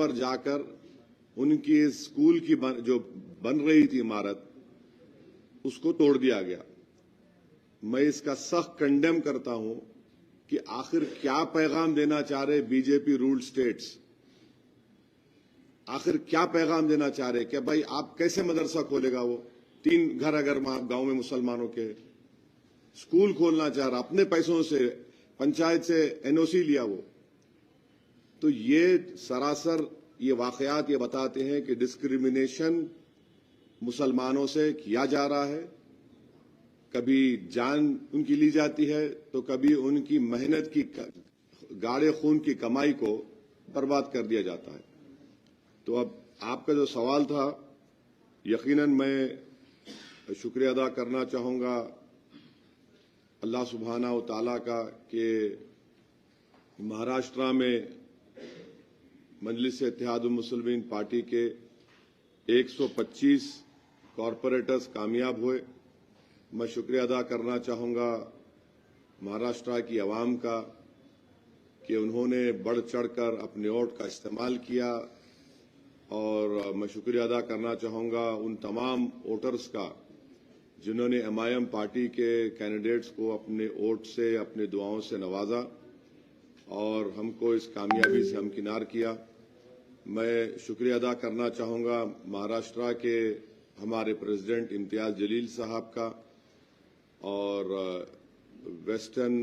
पर जाकर उनकी स्कूल की जो बन रही थी इमारत, उसको तोड़ दिया गया। मैं इसका सख्त कंडेम करता हूं कि आखिर क्या पैगाम देना चाह रहे बीजेपी रूल्ड स्टेट्स। आखिर क्या पैगाम देना चाह रहे कि भाई आप कैसे मदरसा खोलेगा? वो 3 घर अगर गांव में मुसलमानों के, स्कूल खोलना चाह रहा, अपने पैसों से पंचायत से एनओसी लिया वो। तो ये सरासर ये वाकयात ये बताते हैं कि डिस्क्रिमिनेशन मुसलमानों से किया जा रहा है। कभी जान उनकी ली जाती है तो कभी उनकी मेहनत की गाढ़े खून की कमाई को बर्बाद कर दिया जाता है। तो अब आपका जो सवाल था, यकीनन मैं शुक्रिया अदा करना चाहूंगा अल्लाह सुब्हाना व तआला का कि महाराष्ट्र में मजलिस-ए-इत्तेहादुल मुस्लिमीन पार्टी के 125 कॉरपोरेटर्स कामयाब हुए। मैं शुक्रिया अदा करना चाहूंगा महाराष्ट्र की आवाम का कि उन्होंने बढ़ चढ़कर अपने वोट का इस्तेमाल किया, और मैं शुक्रिया अदा करना चाहूंगा उन तमाम वोटर्स का जिन्होंने एमआईएम पार्टी के कैंडिडेट्स को अपने वोट से, अपने दुआओं से नवाजा और हमको इस कामयाबी से हमकिनार किया। मैं शुक्रिया अदा करना चाहूंगा महाराष्ट्र के हमारे प्रेसिडेंट इम्तियाज जलील साहब का और वेस्टर्न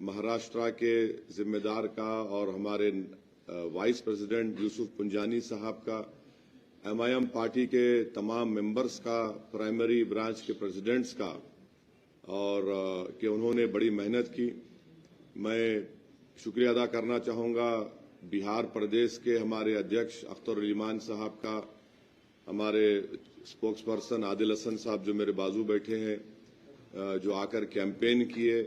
महाराष्ट्र के जिम्मेदार का और हमारे वाइस प्रेसिडेंट यूसुफ पुंजानी साहब का, एमआईएम पार्टी के तमाम मेंबर्स का, प्राइमरी ब्रांच के प्रेसिडेंट्स का, और कि उन्होंने बड़ी मेहनत की। मैं शुक्रिया अदा करना चाहूंगा बिहार प्रदेश के हमारे अध्यक्ष अख्तर ईमान साहब का, हमारे स्पोक्स पर्सन आदिल हसन साहब जो मेरे बाजू बैठे हैं, जो आकर कैंपेन किए।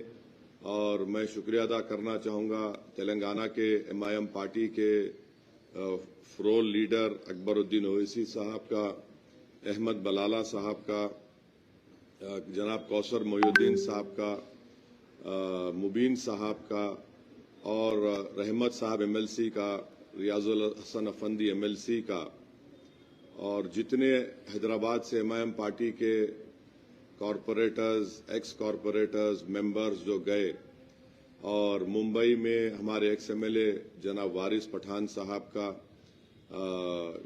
और मैं शुक्रिया अदा करना चाहूंगा तेलंगाना के एमआईएम पार्टी के फ्लोर लीडर अकबरुद्दीन ओवैसी साहब का, अहमद बलाला साहब का, जनाब कौसर मोयुद्दीन साहब का, मुबीन साहब का, और रहमत साहब एमएलसी का, रियाजुल हसन अफंदी एमएलसी का, और जितने हैदराबाद से एमआईएम पार्टी के कॉरपोरेटर्स, एक्स कॉरपोरेटर्स, मेंबर्स जो गए, और मुंबई में हमारे एक्स एमएलए जनाब वारिस पठान साहब का,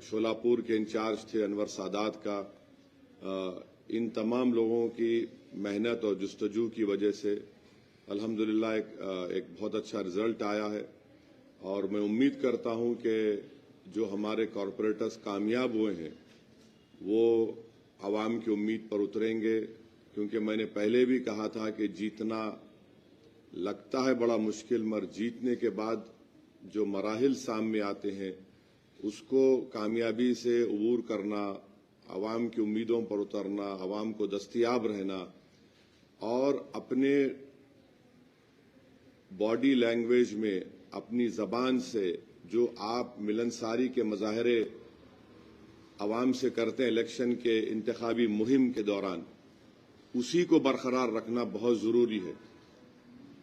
शोलापुर के इंचार्ज थे अनवर सादात का, इन तमाम लोगों की मेहनत और जुस्तजू की वजह से अल्हम्दुलिल्लाह एक बहुत अच्छा रिजल्ट आया है। और मैं उम्मीद करता हूं कि जो हमारे कॉरपोरेटर्स कामयाब हुए हैं वो आवाम की उम्मीद पर उतरेंगे, क्योंकि मैंने पहले भी कहा था कि जीतना लगता है बड़ा मुश्किल, मगर जीतने के बाद जो मराहिल सामने आते हैं उसको कामयाबी से अबूर करना, आवाम की उम्मीदों पर उतरना, आवाम को दस्तयाब रहना, और अपने बॉडी लैंग्वेज में, अपनी जबान से जो आप मिलनसारी के मजाहरे आवाम से करते हैं इलेक्शन के इंतखाबी मुहिम के दौरान, उसी को बरकरार रखना बहुत जरूरी है।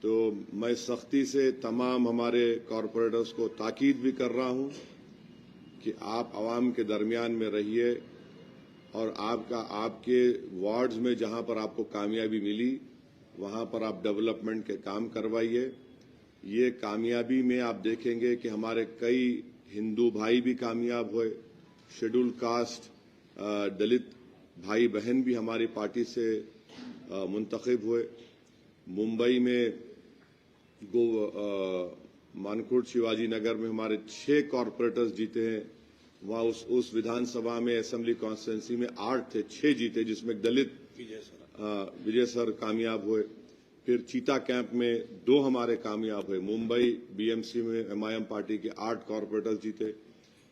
तो मैं सख्ती से तमाम हमारे कॉरपोरेटर्स को ताकीद भी कर रहा हूं कि आप आवाम के दरमियान में रहिए, और आपके वार्ड्स में जहां पर आपको कामयाबी मिली वहां पर आप डेवलपमेंट के काम करवाइए। ये कामयाबी में आप देखेंगे कि हमारे कई हिंदू भाई भी कामयाब हुए, शेड्यूल कास्ट दलित भाई बहन भी हमारी पार्टी से मुंतखब हुए। मुंबई में मानकोट शिवाजी नगर में हमारे 6 कॉरपोरेटर्स जीते हैं। वहां उस विधानसभा में असेंबली कॉन्स्टिट्यूंसी में 8 थे, 6 जीते, जिसमें दलित विजय सर कामयाब हुए। फिर चीता कैंप में 2 हमारे कामयाब हुए। मुंबई बीएमसी में एमआईएम पार्टी के 8 कॉरपोरेटर्स जीते।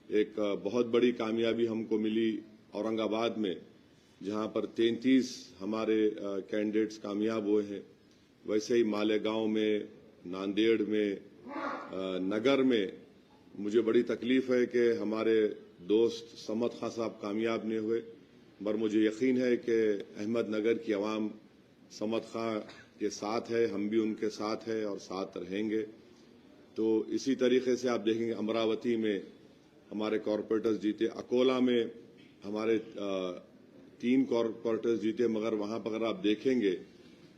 एक बहुत बड़ी कामयाबी हमको मिली औरंगाबाद में, जहां पर 33 हमारे कैंडिडेट्स कामयाब हुए हैं। वैसे ही मालेगांव में, नांदेड़ में, नगर में मुझे बड़ी तकलीफ है कि हमारे दोस्त समद खां साहब कामयाब नहीं हुए, मगर मुझे यकीन है कि अहमदनगर की आवाम समद खां के साथ है, हम भी उनके साथ हैं और साथ रहेंगे। तो इसी तरीके से आप देखेंगे अमरावती में हमारे कॉरपोरेटर्स जीते। अकोला में हमारे 3 कॉरपोरेटर्स जीते, मगर वहां पर अगर आप देखेंगे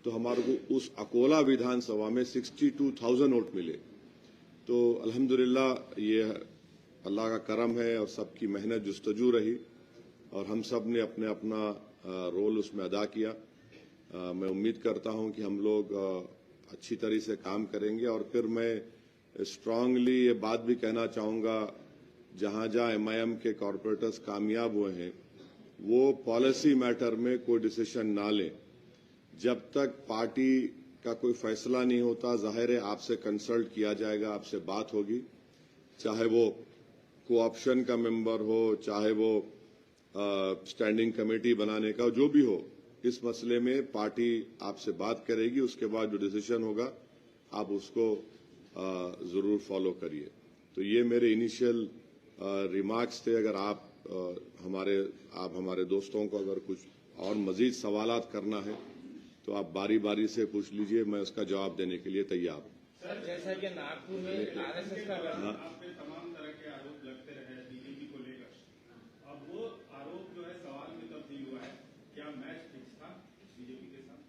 तो हमारे को उस अकोला विधानसभा में 62,000 वोट मिले। तो अल्हम्दुलिल्लाह ये अल्लाह का करम है और सबकी मेहनत जुस्तजू रही और हम सब ने अपने अपना रोल उसमें अदा किया। मैं उम्मीद करता हूं कि हम लोग अच्छी तरह से काम करेंगे। और फिर मैं स्ट्रांगली ये बात भी कहना चाहूंगा, जहां जहां एमआईएम के कॉरपोरेटर्स कामयाब हुए हैं वो पॉलिसी मैटर में कोई डिसीजन ना लें जब तक पार्टी का कोई फैसला नहीं होता। जाहिर है आपसे कंसल्ट किया जाएगा, आपसे बात होगी, चाहे वो कोऑप्शन का मेंबर हो, चाहे वो स्टैंडिंग कमेटी बनाने का जो भी हो। इस मसले में पार्टी आपसे बात करेगी, उसके बाद जो डिसीजन होगा आप उसको जरूर फॉलो करिए। तो ये मेरे इनिशियल रिमार्क्स थे। अगर आप हमारे दोस्तों को अगर कुछ और मजीद सवालात करना है तो आप बारी बारी से पूछ लीजिए, मैं उसका जवाब देने के लिए तैयार हूं। सर, जैसा कि नागपुर में आरएसएस का आप पे तमाम तरह के आरोप लगते रहे बीजेपी को लेकर, अब वो आरोप जो है सवाल में तब्दील हुआ है, क्या मैच फिक्स था बीजेपी के साथ?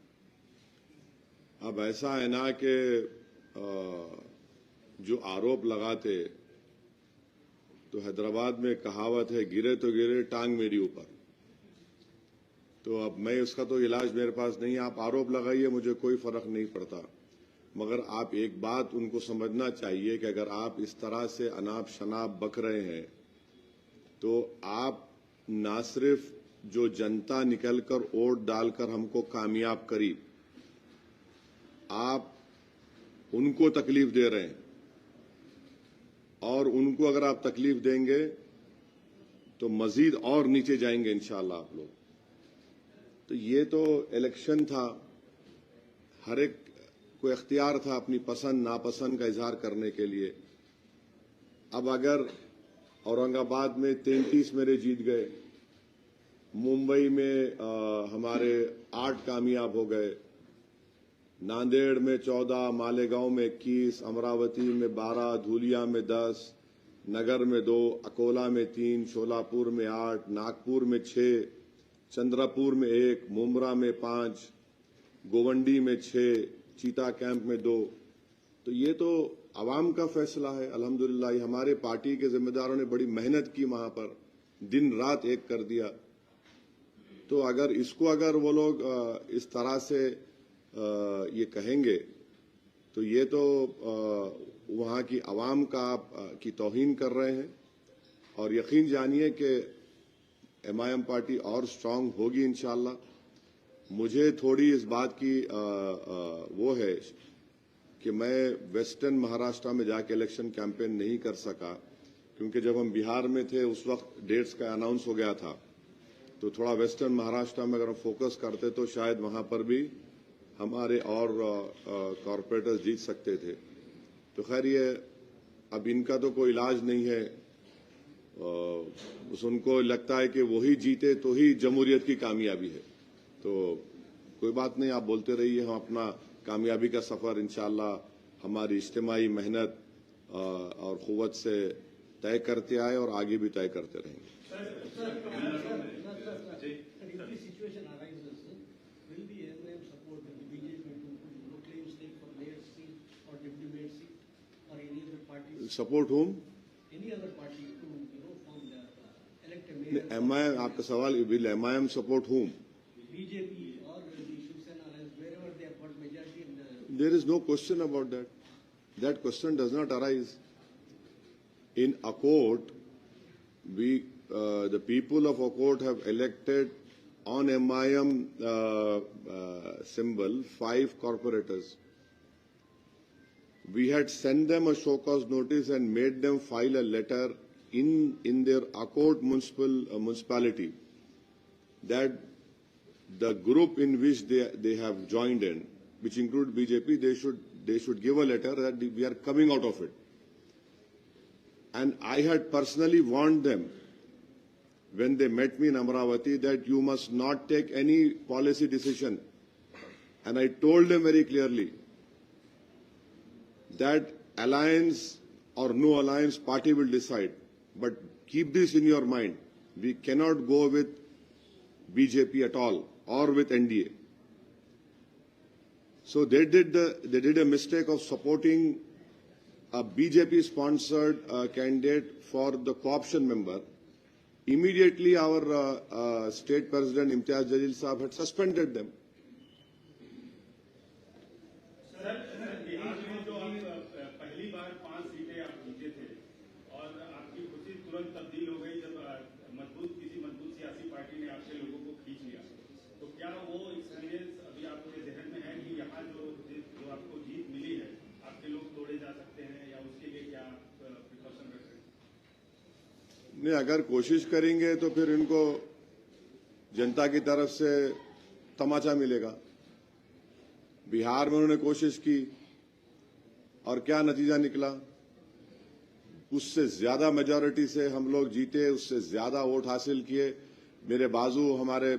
अब ऐसा है ना कि जो आरोप लगाते तो हैदराबाद में कहावत है, गिरे तो गिरे टांग मेरी ऊपर। तो अब मैं उसका तो इलाज मेरे पास नहीं है। आप आरोप लगाइए, मुझे कोई फर्क नहीं पड़ता, मगर आप एक बात उनको समझना चाहिए कि अगर आप इस तरह से अनाप शनाप बक रहे हैं तो आप ना सिर्फ जो जनता निकलकर वोट डालकर हमको कामयाब करी, आप उनको तकलीफ दे रहे हैं। और उनको अगर आप तकलीफ देंगे तो मजीद और नीचे जाएंगे इंशाअल्लाह आप लोग। तो ये तो इलेक्शन था, हर एक को इख्तियार था अपनी पसंद नापसंद का इजहार करने के लिए। अब अगर औरंगाबाद में 33 मेरे जीत गए, मुंबई में हमारे 8 कामयाब हो गए, नांदेड़ में 14, मालेगांव में 21, अमरावती में 12, धुलिया में 10, नगर में 2, अकोला में 3, शोलापुर में 8, नागपुर में 6, चंद्रपुर में 1, मुमरा में 5, गोवंडी में 6, चीता कैंप में 2। तो ये तो आवाम का फैसला है। अल्हम्दुलिल्लाह हमारे पार्टी के जिम्मेदारों ने बड़ी मेहनत की, वहां पर दिन रात एक कर दिया। तो अगर वो लोग इस तरह से ये कहेंगे तो ये तो वहां की आवाम की तौहीन कर रहे हैं। और यकीन जानिए कि एमआईएम पार्टी और स्ट्रांग होगी इंशाअल्लाह। मुझे थोड़ी इस बात की वो है कि मैं वेस्टर्न महाराष्ट्र में जाके इलेक्शन कैंपेन नहीं कर सका, क्योंकि जब हम बिहार में थे उस वक्त डेट्स का अनाउंस हो गया था। तो थोड़ा वेस्टर्न महाराष्ट्र में अगर हम फोकस करते तो शायद वहां पर भी हमारे और कॉरपोरेटर्स जीत सकते थे। तो खैर ये अब इनका तो कोई इलाज नहीं है। बस उनको लगता है कि वही जीते तो ही जमहूरियत की कामयाबी है। तो कोई बात नहीं, आप बोलते रहिए, हम अपना कामयाबी का सफर इंशाअल्लाह हमारी इज्तिमाई मेहनत और कुव्वत से तय करते आए और आगे भी तय करते रहेंगे। सपोर्ट होम एमआईएम, आपका सवाल will MIM support home? BJP और Shiv Sena wherever they have got majority in the... There is no question about that. That question does not arise. In Akot, the people of Akot have elected on MIM symbol 5 corporators. We had sent them a show cause notice and made them file a letter in their Akot municipality that the group in which they have joined in, which include BJP, they should give a letter that we are coming out of it. And I had personally warned them when they met me in Amravati that you must not take any policy decision. And I told them very clearly that alliance or no alliance, party will decide. but keep this in your mind. We cannot go with BJP at all or with NDA. So they did a mistake of supporting a BJP-sponsored candidate for the co-option member. Immediately, our state president Imtiaz Jalil Saab had suspended them. Sir Bihar में जो आप पहली बार 5 सीटें आप जीते थे और आपकी खुशी तुरंत तब्दील हो गई जब किसी मजबूत सियासी पार्टी ने आपके लोगों को खींच लिया, तो क्या वो एक्सपीरियंस अभी आपके जहन में है कि यहाँ जो आपको जीत मिली है आपके लोग तोड़े जा सकते हैं, या उसके लिए क्या प्रिकॉशन रख रहे हैं? नहीं, अगर कोशिश करेंगे तो फिर इनको जनता की तरफ से तमाचा मिलेगा। बिहार में उन्होंने कोशिश की और क्या नतीजा निकला? उससे ज्यादा मेजॉरिटी से हम लोग जीते, उससे ज्यादा वोट हासिल किए। मेरे बाजू हमारे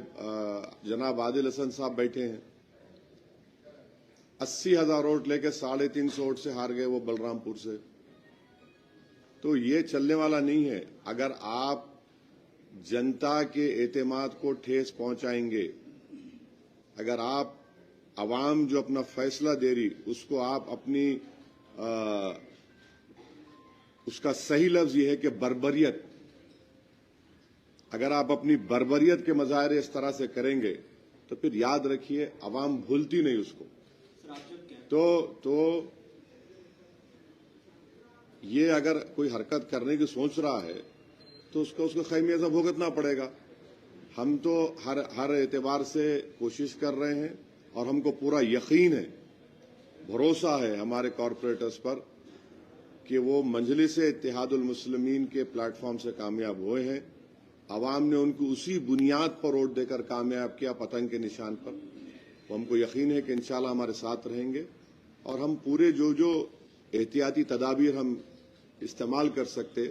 जनाब आदिल हसन साहब बैठे हैं, 80,000 वोट लेके 350 वोट से हार गए वो बलरामपुर से। तो ये चलने वाला नहीं है। अगर आप जनता के एतमाद को ठेस पहुंचाएंगे, अगर आप आवाम जो अपना फैसला दे रही उसको आप अपनी उसका सही लफ्ज ये है कि बर्बरियत, अगर आप अपनी बर्बरियत के मजाहरे इस तरह से करेंगे तो फिर याद रखिए आवाम भूलती नहीं उसको। तो ये अगर कोई हरकत करने की सोच रहा है तो उसको खैमियाजा भुगतना पड़ेगा। हम तो हर एतबार से कोशिश कर रहे हैं और हमको पूरा यकीन है, भरोसा है हमारे कॉरपोरेटर्स पर कि वो मजलिस इत्तेहादुल मुस्लिमीन के प्लेटफॉर्म से कामयाब हुए हैं। आवाम ने उनको उसी बुनियाद पर वोट देकर कामयाब किया, पतंग के निशान पर। तो हमको यकीन है कि इंशाल्लाह हमारे साथ रहेंगे और हम पूरे जो एहतियाती तदाबीर हम इस्तेमाल कर सकते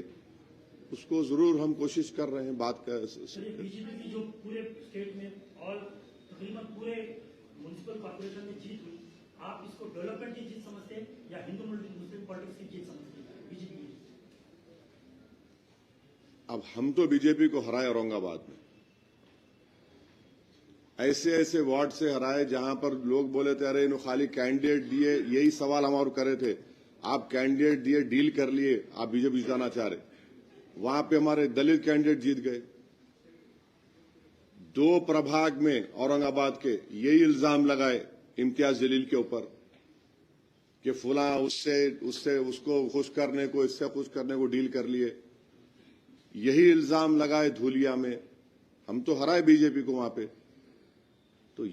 उसको जरूर हम कोशिश कर रहे हैं। बात कर बीजेपी की जो पूरे स्टेट में और तकरीबन पूरे म्युनिसिपल कॉर्पोरेशन में जीत हुई, आप इसको डेवलपमेंट की जीत समझते हैं या हिंदू मुस्लिम पॉलिटिक्स की जीत समझते हैं बीजेपी की? अब हम तो बीजेपी को हराए औरंगाबाद में, ऐसे वार्ड से हराए जहां पर लोग बोले थे अरे इन्होंने खाली कैंडिडेट दिए। यही सवाल हमारे करे थे, आप कैंडिडेट दिए, डील कर लिए, आप बीजेपी जिताना चाह रहे। वहां पे हमारे दलित कैंडिडेट जीत गए। 2 प्रभाग में औरंगाबाद के यही इल्जाम लगाए इम्तियाज जलील के ऊपर कि फुला उससे उसको खुश करने को, इससे खुश करने को डील कर लिए। यही इल्जाम लगाए धूलिया में, हम तो हराए बीजेपी को वहां पे। तो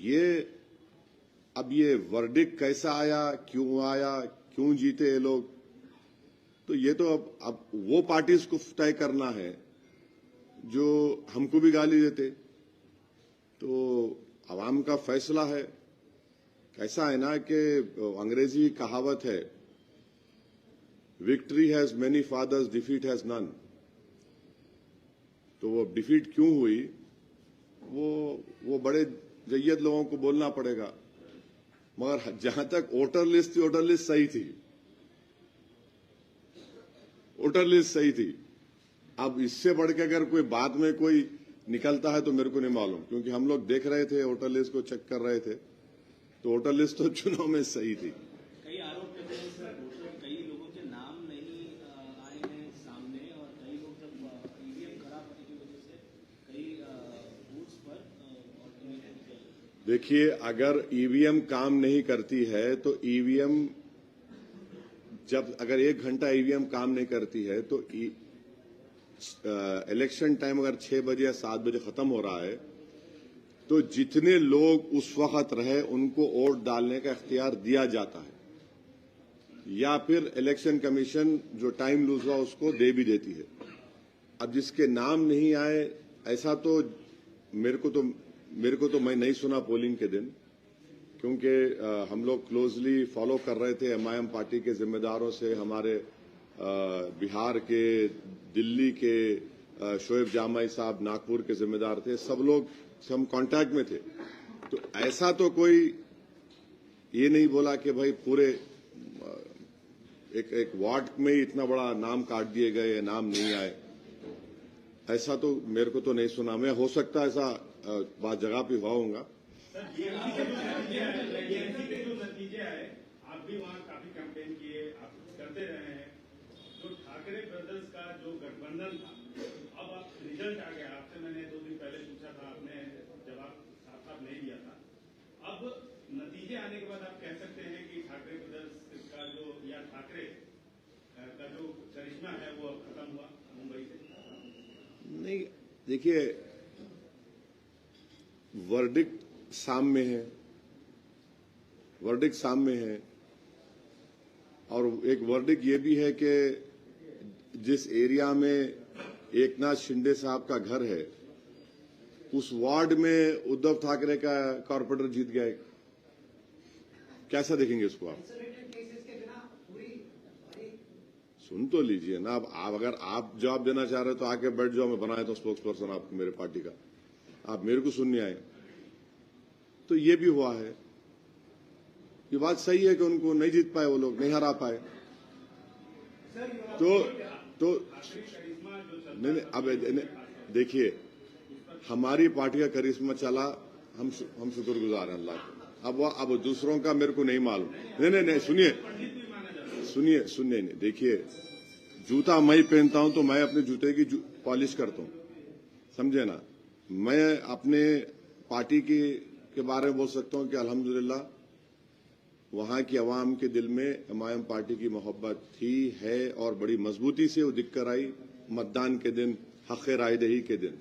अब ये वर्डिक्ट कैसा आया, क्यों जीते ये लोग, तो ये तो अब वो पार्टीज को तय करना है जो हमको भी गाली देते। तो आवाम का फैसला है। कैसा है ना कि अंग्रेजी कहावत है, victory has many fathers, defeat has none. तो वो डिफीट क्यों हुई, वो बड़े जय्यद लोगों को बोलना पड़ेगा। मगर जहां तक वोटर लिस्ट थी, वोटर लिस्ट सही थी, वोटर लिस्ट सही थी। अब इससे बढ़ के अगर कोई बाद में कोई निकलता है तो मेरे को नहीं मालूम, क्योंकि हम लोग देख रहे थे, वोटर लिस्ट को चेक कर रहे थे, तो वोटर लिस्ट तो चुनाव में सही थी। कई आरोप करते हैं सर, कई लोगों के नाम नहीं आए हैं सामने, और कई लोग जब ईवीएम खराब होने की वजह से कई बूथ्स पर देखिए, अगर ईवीएम काम नहीं करती है तो ईवीएम अगर 1 घंटा ईवीएम काम नहीं करती है तो इलेक्शन टाइम अगर 6 बजे या 7 बजे खत्म हो रहा है तो जितने लोग उस वक्त रहे उनको वोट डालने का इख्तियार दिया जाता है, या फिर इलेक्शन कमीशन जो टाइम लूज हुआ उसको दे भी देती है। अब जिसके नाम नहीं आए, ऐसा तो मेरे को तो मैं नहीं सुना पोलिंग के दिन, क्योंकि हम लोग क्लोजली फॉलो कर रहे थे एमआईएम पार्टी के जिम्मेदारों से, हमारे बिहार के, दिल्ली के शोएब जामाई साहब नागपुर के जिम्मेदार थे, सब लोग से हम कांटेक्ट में थे। तो ऐसा तो कोई ये नहीं बोला कि भाई पूरे एक वार्ड में ही इतना बड़ा नाम काट दिए गए, नाम नहीं आए। ऐसा तो मेरे को तो नहीं सुना मैं, हो सकता है ऐसा बात जगह पे हुआ होगा। सर जीएमसी के जो नतीजे आए, आप भी वहाँ काफी कैंपेन किए, आप करते रहे हैं। जो ठाकरे ब्रदर्स का जो गठबंधन था, अब आप रिजल्ट आ गया। आपसे मैंने 2 दिन पहले पूछा था, आपने जवाब साफ नहीं दिया था। अब नतीजे आने के बाद आप कह सकते हैं कि ठाकरे ब्रदर्स का जो या ठाकरे का जो करिश्मा है वो अब खत्म हुआ मुंबई से? नहीं, देखिए वर्डिक्ट सामने है, वर्डिक्ट सामने है, और एक वर्डिक्ट ये भी है कि जिस एरिया में एकनाथ शिंदे साहब का घर है उस वार्ड में उद्धव ठाकरे का कॉर्पोरेटर जीत गया है। कैसा देखेंगे उसको आप? सुन तो लीजिए ना। अब आप अगर आप जवाब देना चाह रहे हो तो आके बैठ जाओ, मैं बनाया तो स्पोक्स पर्सन आपको मेरे पार्टी का, आप मेरे को सुनने आए। तो ये भी हुआ है, ये बात सही है कि उनको नहीं जीत पाए, वो लोग नहीं हरा पाए। तो नहीं, अब देखिए हमारी पार्टी का करिश्मा चला, हम शुक्रगुजार हैं अल्लाह का। अब दूसरों का मेरे को नहीं मालूम। नहीं, सुनिए, नहीं, देखिए जूता मैं ही पहनता हूं तो मैं अपने जूते की पॉलिश करता हूं, समझे ना। मैं अपने पार्टी के बारे में बोल सकता हूं कि अल्हम्दुलिल्लाह वहां की आवाम के दिल में एमआईएम पार्टी की मोहब्बत थी, है और बड़ी मजबूती से वो दिख कर आई मतदान के दिन, हक़ रायदही के दिन।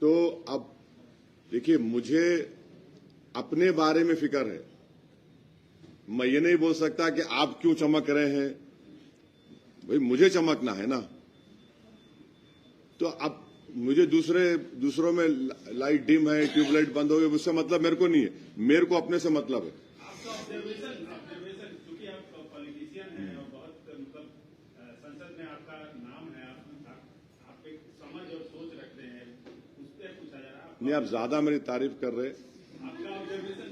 तो अब देखिए मुझे अपने बारे में फिक्र है, मैं ये नहीं बोल सकता कि आप क्यों चमक रहे हैं, भाई मुझे चमकना है ना। तो अब मुझे दूसरों में लाइट डिम है, ट्यूबलाइट बंद हो गई, उससे मतलब मेरे को नहीं है, मेरे को अपने से मतलब है। आपका ऑब्जर्वेशन क्योंकि आप पॉलिटिशियन हैं और बहुत मतलब संसद में आपका नाम है, आप एक समझ और सोच रखते हैं, उससे पूछा जा रहा है। नहीं, आप ज्यादा मेरी तारीफ कर रहे। आपका ऑब्जर्वेशन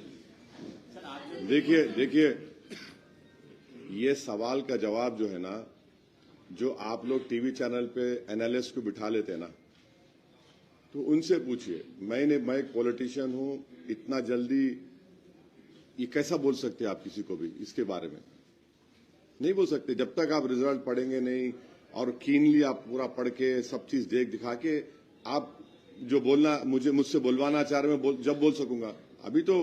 देखिए ये सवाल का जवाब जो है ना, जो आप लोग टीवी चैनल पे एनालिस्ट को बिठा लेते हैं ना, तो उनसे पूछिए। मैं एक पॉलिटिशियन हूं, इतना जल्दी ये कैसा बोल सकते हैं आप किसी को भी इसके बारे में? नहीं बोल सकते जब तक आप रिजल्ट पढ़ेंगे नहीं और कीनली आप पूरा पढ़ के सब चीज दिखा के आप जो बोलना मुझसे बोलवाना चाह रहे हैं जब बोल सकूंगा। अभी तो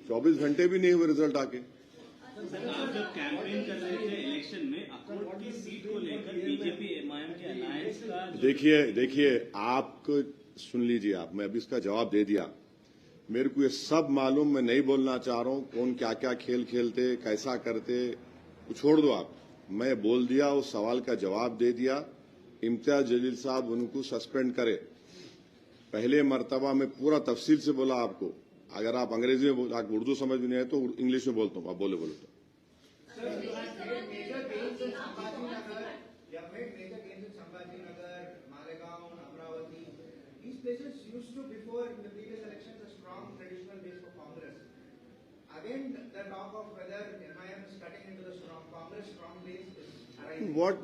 24 घंटे भी नहीं हुए रिजल्ट आके। सर, आप जब कैंपेन कर रहे थे इलेक्शन में अकोट की सीट को लेकर बीजेपी एमआईएम के अलायंस का देखिए आपको सुन लीजिए आप, मैं अभी इसका जवाब दे दिया। मेरे को ये सब मालूम, मैं नहीं बोलना चाह रहा हूं कौन क्या क्या खेल खेलते, कैसा करते, छोड़ दो आप। मैं बोल दिया, उस सवाल का जवाब दे दिया। इम्तियाज जलील साहब उनको सस्पेंड करे। पहले मर्तबा में पूरा तफसील से बोला आपको। अगर आप अंग्रेजी में आप उर्दू समझ में नहीं आए तो इंग्लिश में बोलता हूँ, आप बोलो तो।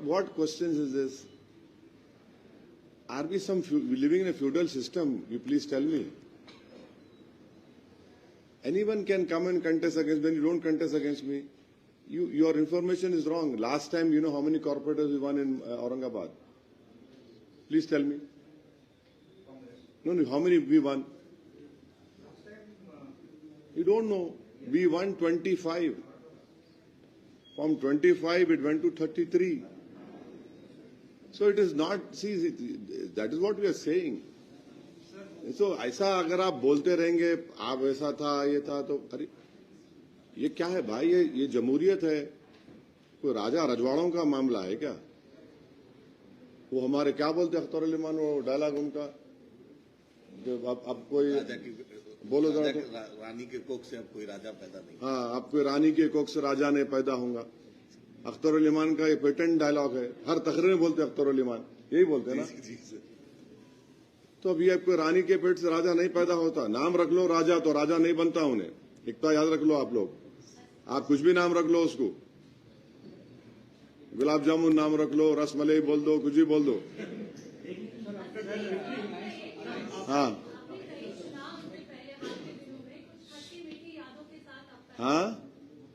What questions is this? Are we living in a feudal system? You please tell me. Anyone can come and contest against when you don't contest against me. Your information is wrong. Last time, you know how many corporators we won in Aurangabad? Please tell me. No, how many we won? You don't know. We won 25. From 25, it went to 33. So it is not, see, that is what we are saying. So ऐसा अगर आप बोलते रहेंगे, आप ऐसा था, ये था, तो अरे ये क्या है भाई? ये जमहूरियत है, कोई राजा रजवाड़ों का मामला है क्या? वो हमारे क्या बोलते हैं अख्तर अली मान, वो डायलॉग उनका, अब कोई बोलो जरा, रानी के कोख से अब कोई राजा पैदा नहीं। हाँ, अब कोई रानी के कोख से राजा नहीं पैदा होगा। अख्तर अली मान का ये पेटेंट डायलॉग है, हर तकरीर में बोलते अख्तर अली मान, यही बोलते हैं ना। तो अब ये कोई रानी के पेट से राजा नहीं पैदा होता। नाम रख लो राजा, तो राजा नहीं बनता उन्हें। इतना याद रख लो आप लोग। आप कुछ भी नाम रख लो उसको, गुलाब जामुन नाम रख लो, रसमलाई बोल दो, कुछ भी बोल दो। हाँ आपने कई चुनाव से पहले हाल के दिनों में कुछ खट्टी मीठी यादों के साथ आपका हाँ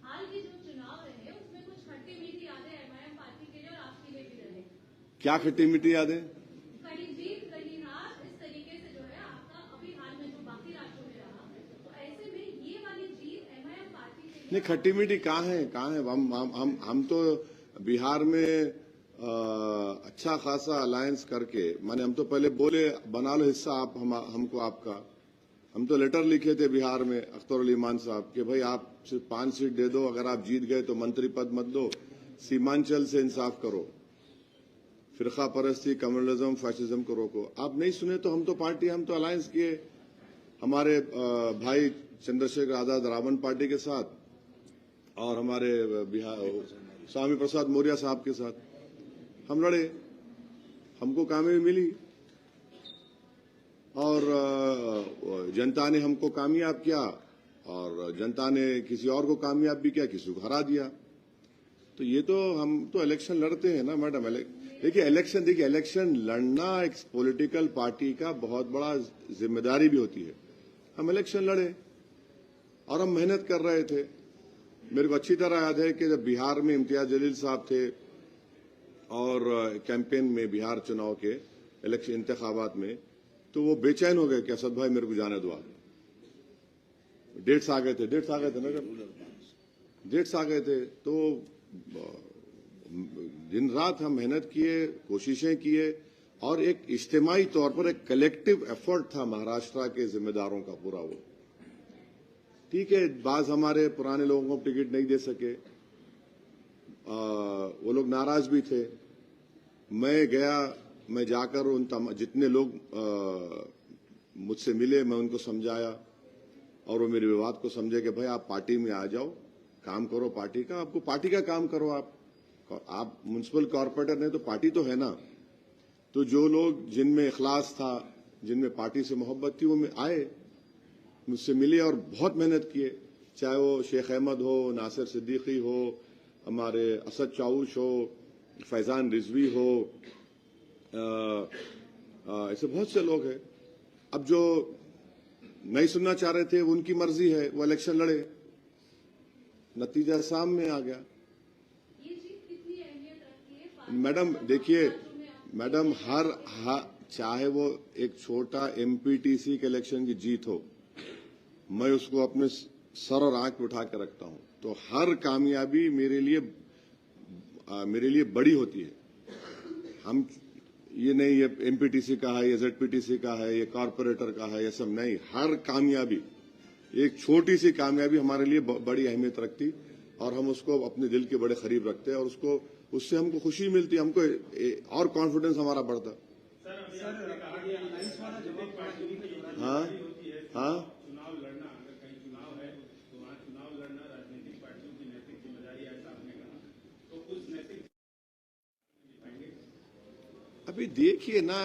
हाल के जो चुनाव रहे उसमें कुछ खट्टी मीठी यादें एमआईएम पार्टी के लिए और आपके लिए भी रहे। क्या खट्टी मीठी यादें? कहीं जीत कहीं हार इस तरीके से जो है आपका अभी हाल में जो बाकी राज्यों में रहा, तो ऐसे में ये वाली जीत एमआईएम पार्टी के लिए नहीं, खट्टी मीठी कहाँ है? हम तो बिहार में अच्छा खासा अलायंस करके, माने हम तो पहले बोले बना लो हिस्सा आप हमको आपका। हम तो लेटर लिखे थे बिहार में अख्तर अली मान साहब के भाई आप सिर्फ 5 सीट दे दो, अगर आप जीत गए तो मंत्री पद मत दो, सीमांचल से इंसाफ करो, फिरका परस्ती, कम्युनलिज्म, फैसिज्म को रोको। आप नहीं सुने तो हम तो अलायंस किए हमारे भाई चंद्रशेखर आजाद रावण पार्टी के साथ और हमारे बिहार स्वामी प्रसाद मौर्य साहब के साथ हम लड़े, हमको कामयाबी मिली और जनता ने हमको कामयाब किया और जनता ने किसी और को कामयाब भी किया, किसी को हरा दिया। तो ये तो हम तो इलेक्शन लड़ते हैं ना मैडम। देखिए इलेक्शन लड़ना एक पॉलिटिकल पार्टी का बहुत बड़ा जिम्मेदारी भी होती है। हम इलेक्शन लड़े और हम मेहनत कर रहे थे। मेरे को अच्छी तरह याद है कि जब बिहार में इम्तियाज जलील साहब थे और कैंपेन में बिहार चुनाव के इलेक्शन इंतखाबात में, तो वो बेचैन हो गए कि असद भाई मेरे को जाने दो। डेट्स आ गए थे ना, जब डेट्स आ गए थे तो दिन रात हम मेहनत किए, कोशिशें किए और एक इज्तिमाई तौर पर एक कलेक्टिव एफर्ट था महाराष्ट्र के जिम्मेदारों का पूरा। वो ठीक है, बाज हमारे पुराने लोगों को टिकट नहीं दे सके, वो लोग नाराज भी थे। मैं जाकर उन जितने लोग मुझसे मिले मैं उनको समझाया और वो मेरे विवाद को समझे कि भाई आप पार्टी में आ जाओ, काम करो पार्टी का, आपको पार्टी का काम करो। आप म्युनिसिपल कॉर्पोरेटर नहीं तो पार्टी तो है ना। तो जो लोग जिनमें इखलास था, जिनमें पार्टी से मोहब्बत थी, वो आए, मुझसे मिले और बहुत मेहनत किए, चाहे वो शेख अहमद हो, नासिर सिद्दीकी हो, हमारे असद चाउश हो, फैजान रिजवी हो, ऐसे बहुत से लोग हैं। अब जो नहीं सुनना चाह रहे थे उनकी मर्जी है, वो इलेक्शन लड़े, नतीजा सामने आ गया। ये जीत कितनी अहमियत रखती है? मैडम देखिए, मैडम हर चाहे वो एक छोटा एमपीटीसी के इलेक्शन की जीत हो, मैं उसको अपने सर और आंख पे उठा के रखता हूं। तो हर कामयाबी मेरे लिए बड़ी होती है। हम ये नहीं ये एमपीटीसी का है, ये जेडपीटीसी का है, ये कॉर्पोरेटर का है, ये सब नहीं। हर कामयाबी, एक छोटी सी कामयाबी हमारे लिए बड़ी अहमियत रखती और हम उसको अपने दिल के बड़े करीब रखते हैं और उससे हमको खुशी मिलती, हमको और कॉन्फिडेंस हमारा बढ़ता। हाँ हाँ, चुनाव लड़ना, अगर कहीं चुनाव है तो वहाँ चुनाव लड़ना राजनीतिक पार्टियों की नैतिक जिम्मेदारी, ऐसा आपने कहा, तो उस नैतिक अभी देखिए ना,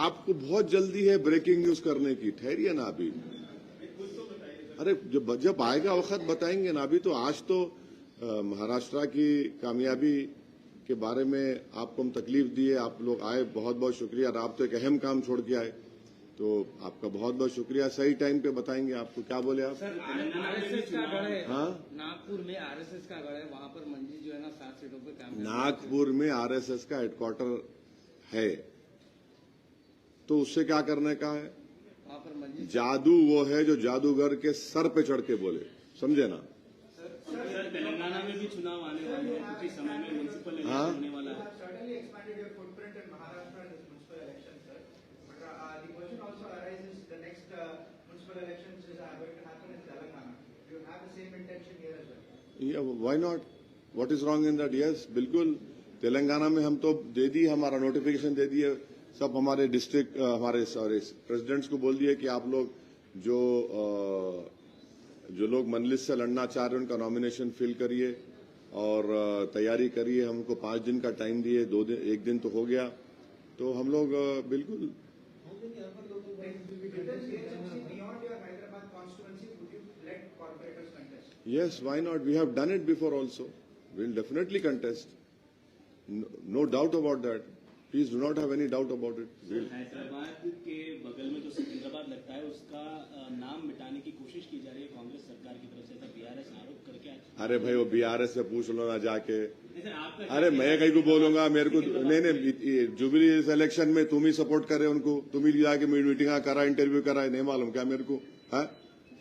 आपको बहुत जल्दी है ब्रेकिंग न्यूज करने की, ठहरिए ना अभी। अरे जब आएगा वक्त बताएंगे ना। अभी तो आज तो महाराष्ट्र की कामयाबी के बारे में आपको हम तकलीफ दिए, आप लोग आए, बहुत बहुत शुक्रिया। आप तो एक अहम काम छोड़ के आए, तो आपका बहुत बहुत शुक्रिया। सही टाइम पे बताएंगे आपको। क्या बोले आप? सर आरएसएस का गढ़ है, हाँ, नागपुर में आरएसएस का गढ़ है, वहां पर मंजी जो है ना 7 सीटों पे काम। नागपुर में आरएसएस का हेडक्वार्टर है, तो उससे क्या करने का है? वहां पर मंजी जादू वो है जो जादूगर के सर पे चढ़ के बोले, समझे ना? सर तेलंगाना में भी चुनाव आने वाले हैं, कुछ ही समय में म्युनिसिपल इलेक्शन हाँ? होने वाला है। Certainly expanded your footprint in Maharashtra in this municipal election, sir. But the question also arises: the next municipal elections is going to happen in Telangana. Do you have the same intention here as well? Yeah, why not? What is wrong in that? Yes, बिल्कुल। तेलंगाना में हम तो दे दी, हमारा notification दे दिए, सब हमारे district हमारे presidents को बोल दिए कि आप लोग जो लोग मंडलिस से लड़ना चाह रहे हैं उनका नॉमिनेशन फिल करिए और तैयारी करिए। हमको 5 दिन का टाइम दिए, 2 दिन, 1 दिन तो हो गया, तो हम लोग बिल्कुल। Beyond your Hyderabad constituency, would you let corporators contest? Yes, why not? We have done it before also. We'll definitely contest. No doubt about that. Please do not have any doubt about it. Hyderabad के बगल में जो सिकंदराबाद लगता है उसका नाम मिटाने की कोशिश की जा रही है कांग्रेस सरकार की तरफ से, ऐसा बीआरएस आरोप करके। अरे भाई वो बीआरएस से पूछ लो ना जाके। आपका अरे मैं कहीं को बोलूंगा मेरे को नहीं जुबली इलेक्शन में तुम ही सपोर्ट करे उनको, तुम ही जाके मीटिंग करा, इंटरव्यू करा, नहीं मालूम क्या मेरे को है?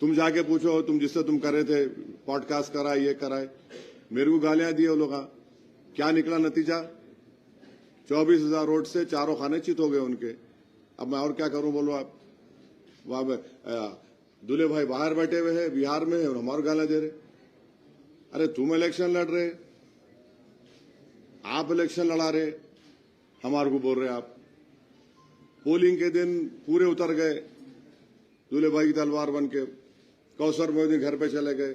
तुम जाके पूछो, तुम जिससे तुम करे थे पॉडकास्ट कराए, ये कराए, मेरे को गालियां दिए वो लोग। क्या निकला नतीजा? 24,000 वोट से चारों खाने चित हो गए उनके। अब मैं और क्या करूं बोलो आप? वहां दूल्हे भाई बाहर बैठे हुए हैं, बिहार में है, और हमारे गालियां दे रहे। अरे तुम इलेक्शन लड़ रहे, आप इलेक्शन लड़ा रहे, हमारे को बोल रहे आप। पोलिंग के दिन पूरे उतर गए दूल्हे भाई की तलवार बन के, कौसर मोहिउद्दीन घर पे चले गए,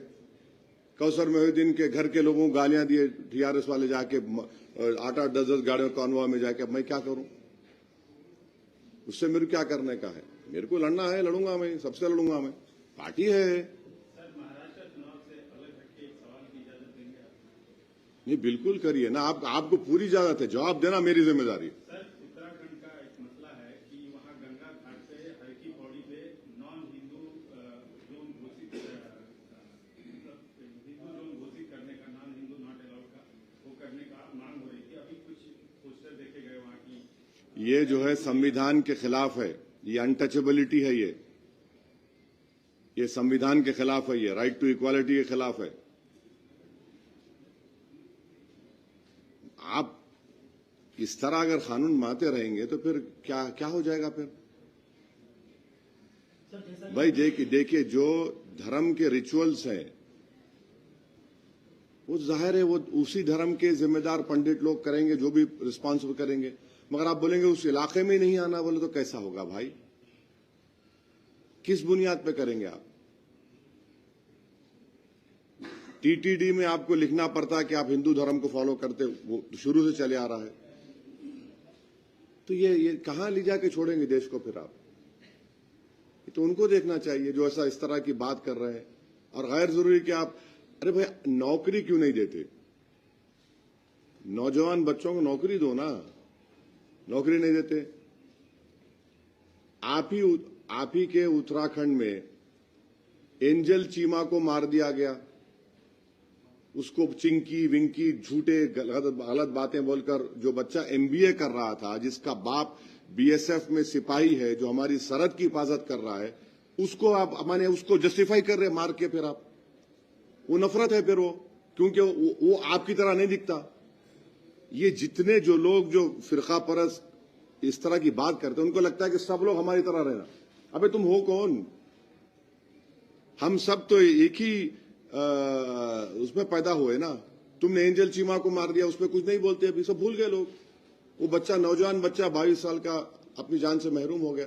कौसर मोहिउद्दीन के घर के लोगों को गालियां दिए टीआरएस वाले जाके 8-8, 10-10 गाड़ियों कॉन्वॉय में जाके। अब मैं क्या करूं? उससे मेरे क्या करने का है? मेरे को लड़ना है, लड़ूंगा मैं, सबसे लड़ूंगा मैं, पार्टी है। सर महाराष्ट्र चुनाव से अलग हटके एक सवाल की इजाजत देंगे आप? नहीं बिल्कुल करिए ना, आपको पूरी इजाजत है, जवाब देना मेरी जिम्मेदारी है। सर उत्तराखंड का एक मसला है कि वहाँ गंगा घाट पे हर की पौड़ी पे नॉन हिंदू जोन घोषित हिंदू जोन घोषित करने का, नॉन हिंदू नॉट अलाउड का वो करने का मांग हो रही थी। अभी कुछ पोस्टर देखे गए वहाँ की। ये जो है संविधान के खिलाफ है, ये अनटचेबिलिटी है, ये संविधान के खिलाफ है, ये राइट टू इक्वालिटी के खिलाफ है। आप इस तरह अगर कानून मानते रहेंगे तो फिर क्या क्या हो जाएगा फिर? भाई देखिए जो धर्म के रिचुअल्स हैं वो जाहिर है वो उसी धर्म के जिम्मेदार पंडित लोग करेंगे, जो भी रिस्पॉन्सिबल करेंगे। मगर आप बोलेंगे उस इलाके में नहीं आना बोले तो कैसा होगा भाई? किस बुनियाद पे करेंगे आप? टीटीडी में आपको लिखना पड़ता है कि आप हिंदू धर्म को फॉलो करते, वो शुरू से चले आ रहा है। तो ये कहां ले जाके छोड़ेंगे देश को फिर आप? ये तो उनको देखना चाहिए जो ऐसा इस तरह की बात कर रहे हैं। और गैर जरूरी कि आप, अरे भाई नौकरी क्यों नहीं देते? नौजवान बच्चों को नौकरी दो ना, नौकरी नहीं देते। आप ही के उत्तराखंड में एंजल चीमा को मार दिया गया, उसको चिंकी विंकी झूठे गलत बातें बोलकर, जो बच्चा एमबीए कर रहा था, जिसका बाप बीएसएफ में सिपाही है, जो हमारी सरहद की हिफाजत कर रहा है, उसको आप माने उसको जस्टिफाई कर रहे मार के। फिर आप, वो नफरत है फिर वो, क्योंकि वो आपकी तरह नहीं दिखता। ये जितने जो लोग जो फिरका परस्त इस तरह की बात करते हैं, उनको लगता है कि सब लोग हमारी तरह रहना। अबे तुम हो कौन? हम सब तो एक ही उसमें पैदा हुए ना। तुमने एंजल चीमा को मार दिया, उसमें कुछ नहीं बोलते, अभी सब भूल गए लोग। वो बच्चा, नौजवान बच्चा 22 साल का अपनी जान से महरूम हो गया।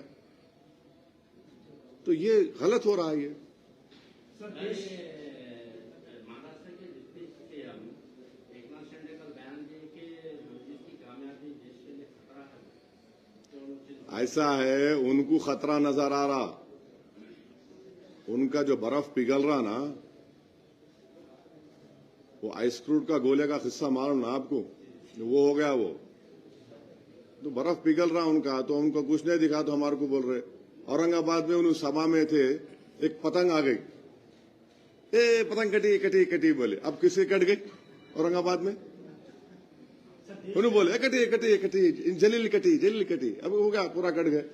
तो ये गलत हो रहा है। ये महाराष्ट्र के डिप्टी सीएम एकनाथ शिंदे का बयान दिए कि जिसकी कामयाबी देश के लिए खतरा है, तो ऐसा है, उनको खतरा नजर आ रहा। उनका जो बर्फ पिघल रहा ना, वो आइसक्रूट का गोले का किस्सा मालूम ना आपको? वो हो गया वो, तो बर्फ पिघल रहा उनका, तो उनको कुछ नहीं दिखा तो हमारे को बोल रहे। औरंगाबाद में उन सभा में थे, एक पतंग आ गई, पतंग कटी कटी कटी बोले। अब किससे कट गई औरंगाबाद में? उन्होंने बोले कटी कटी कटी, जलील कटी जलील कटी। अब हो गया, पूरा कट गए।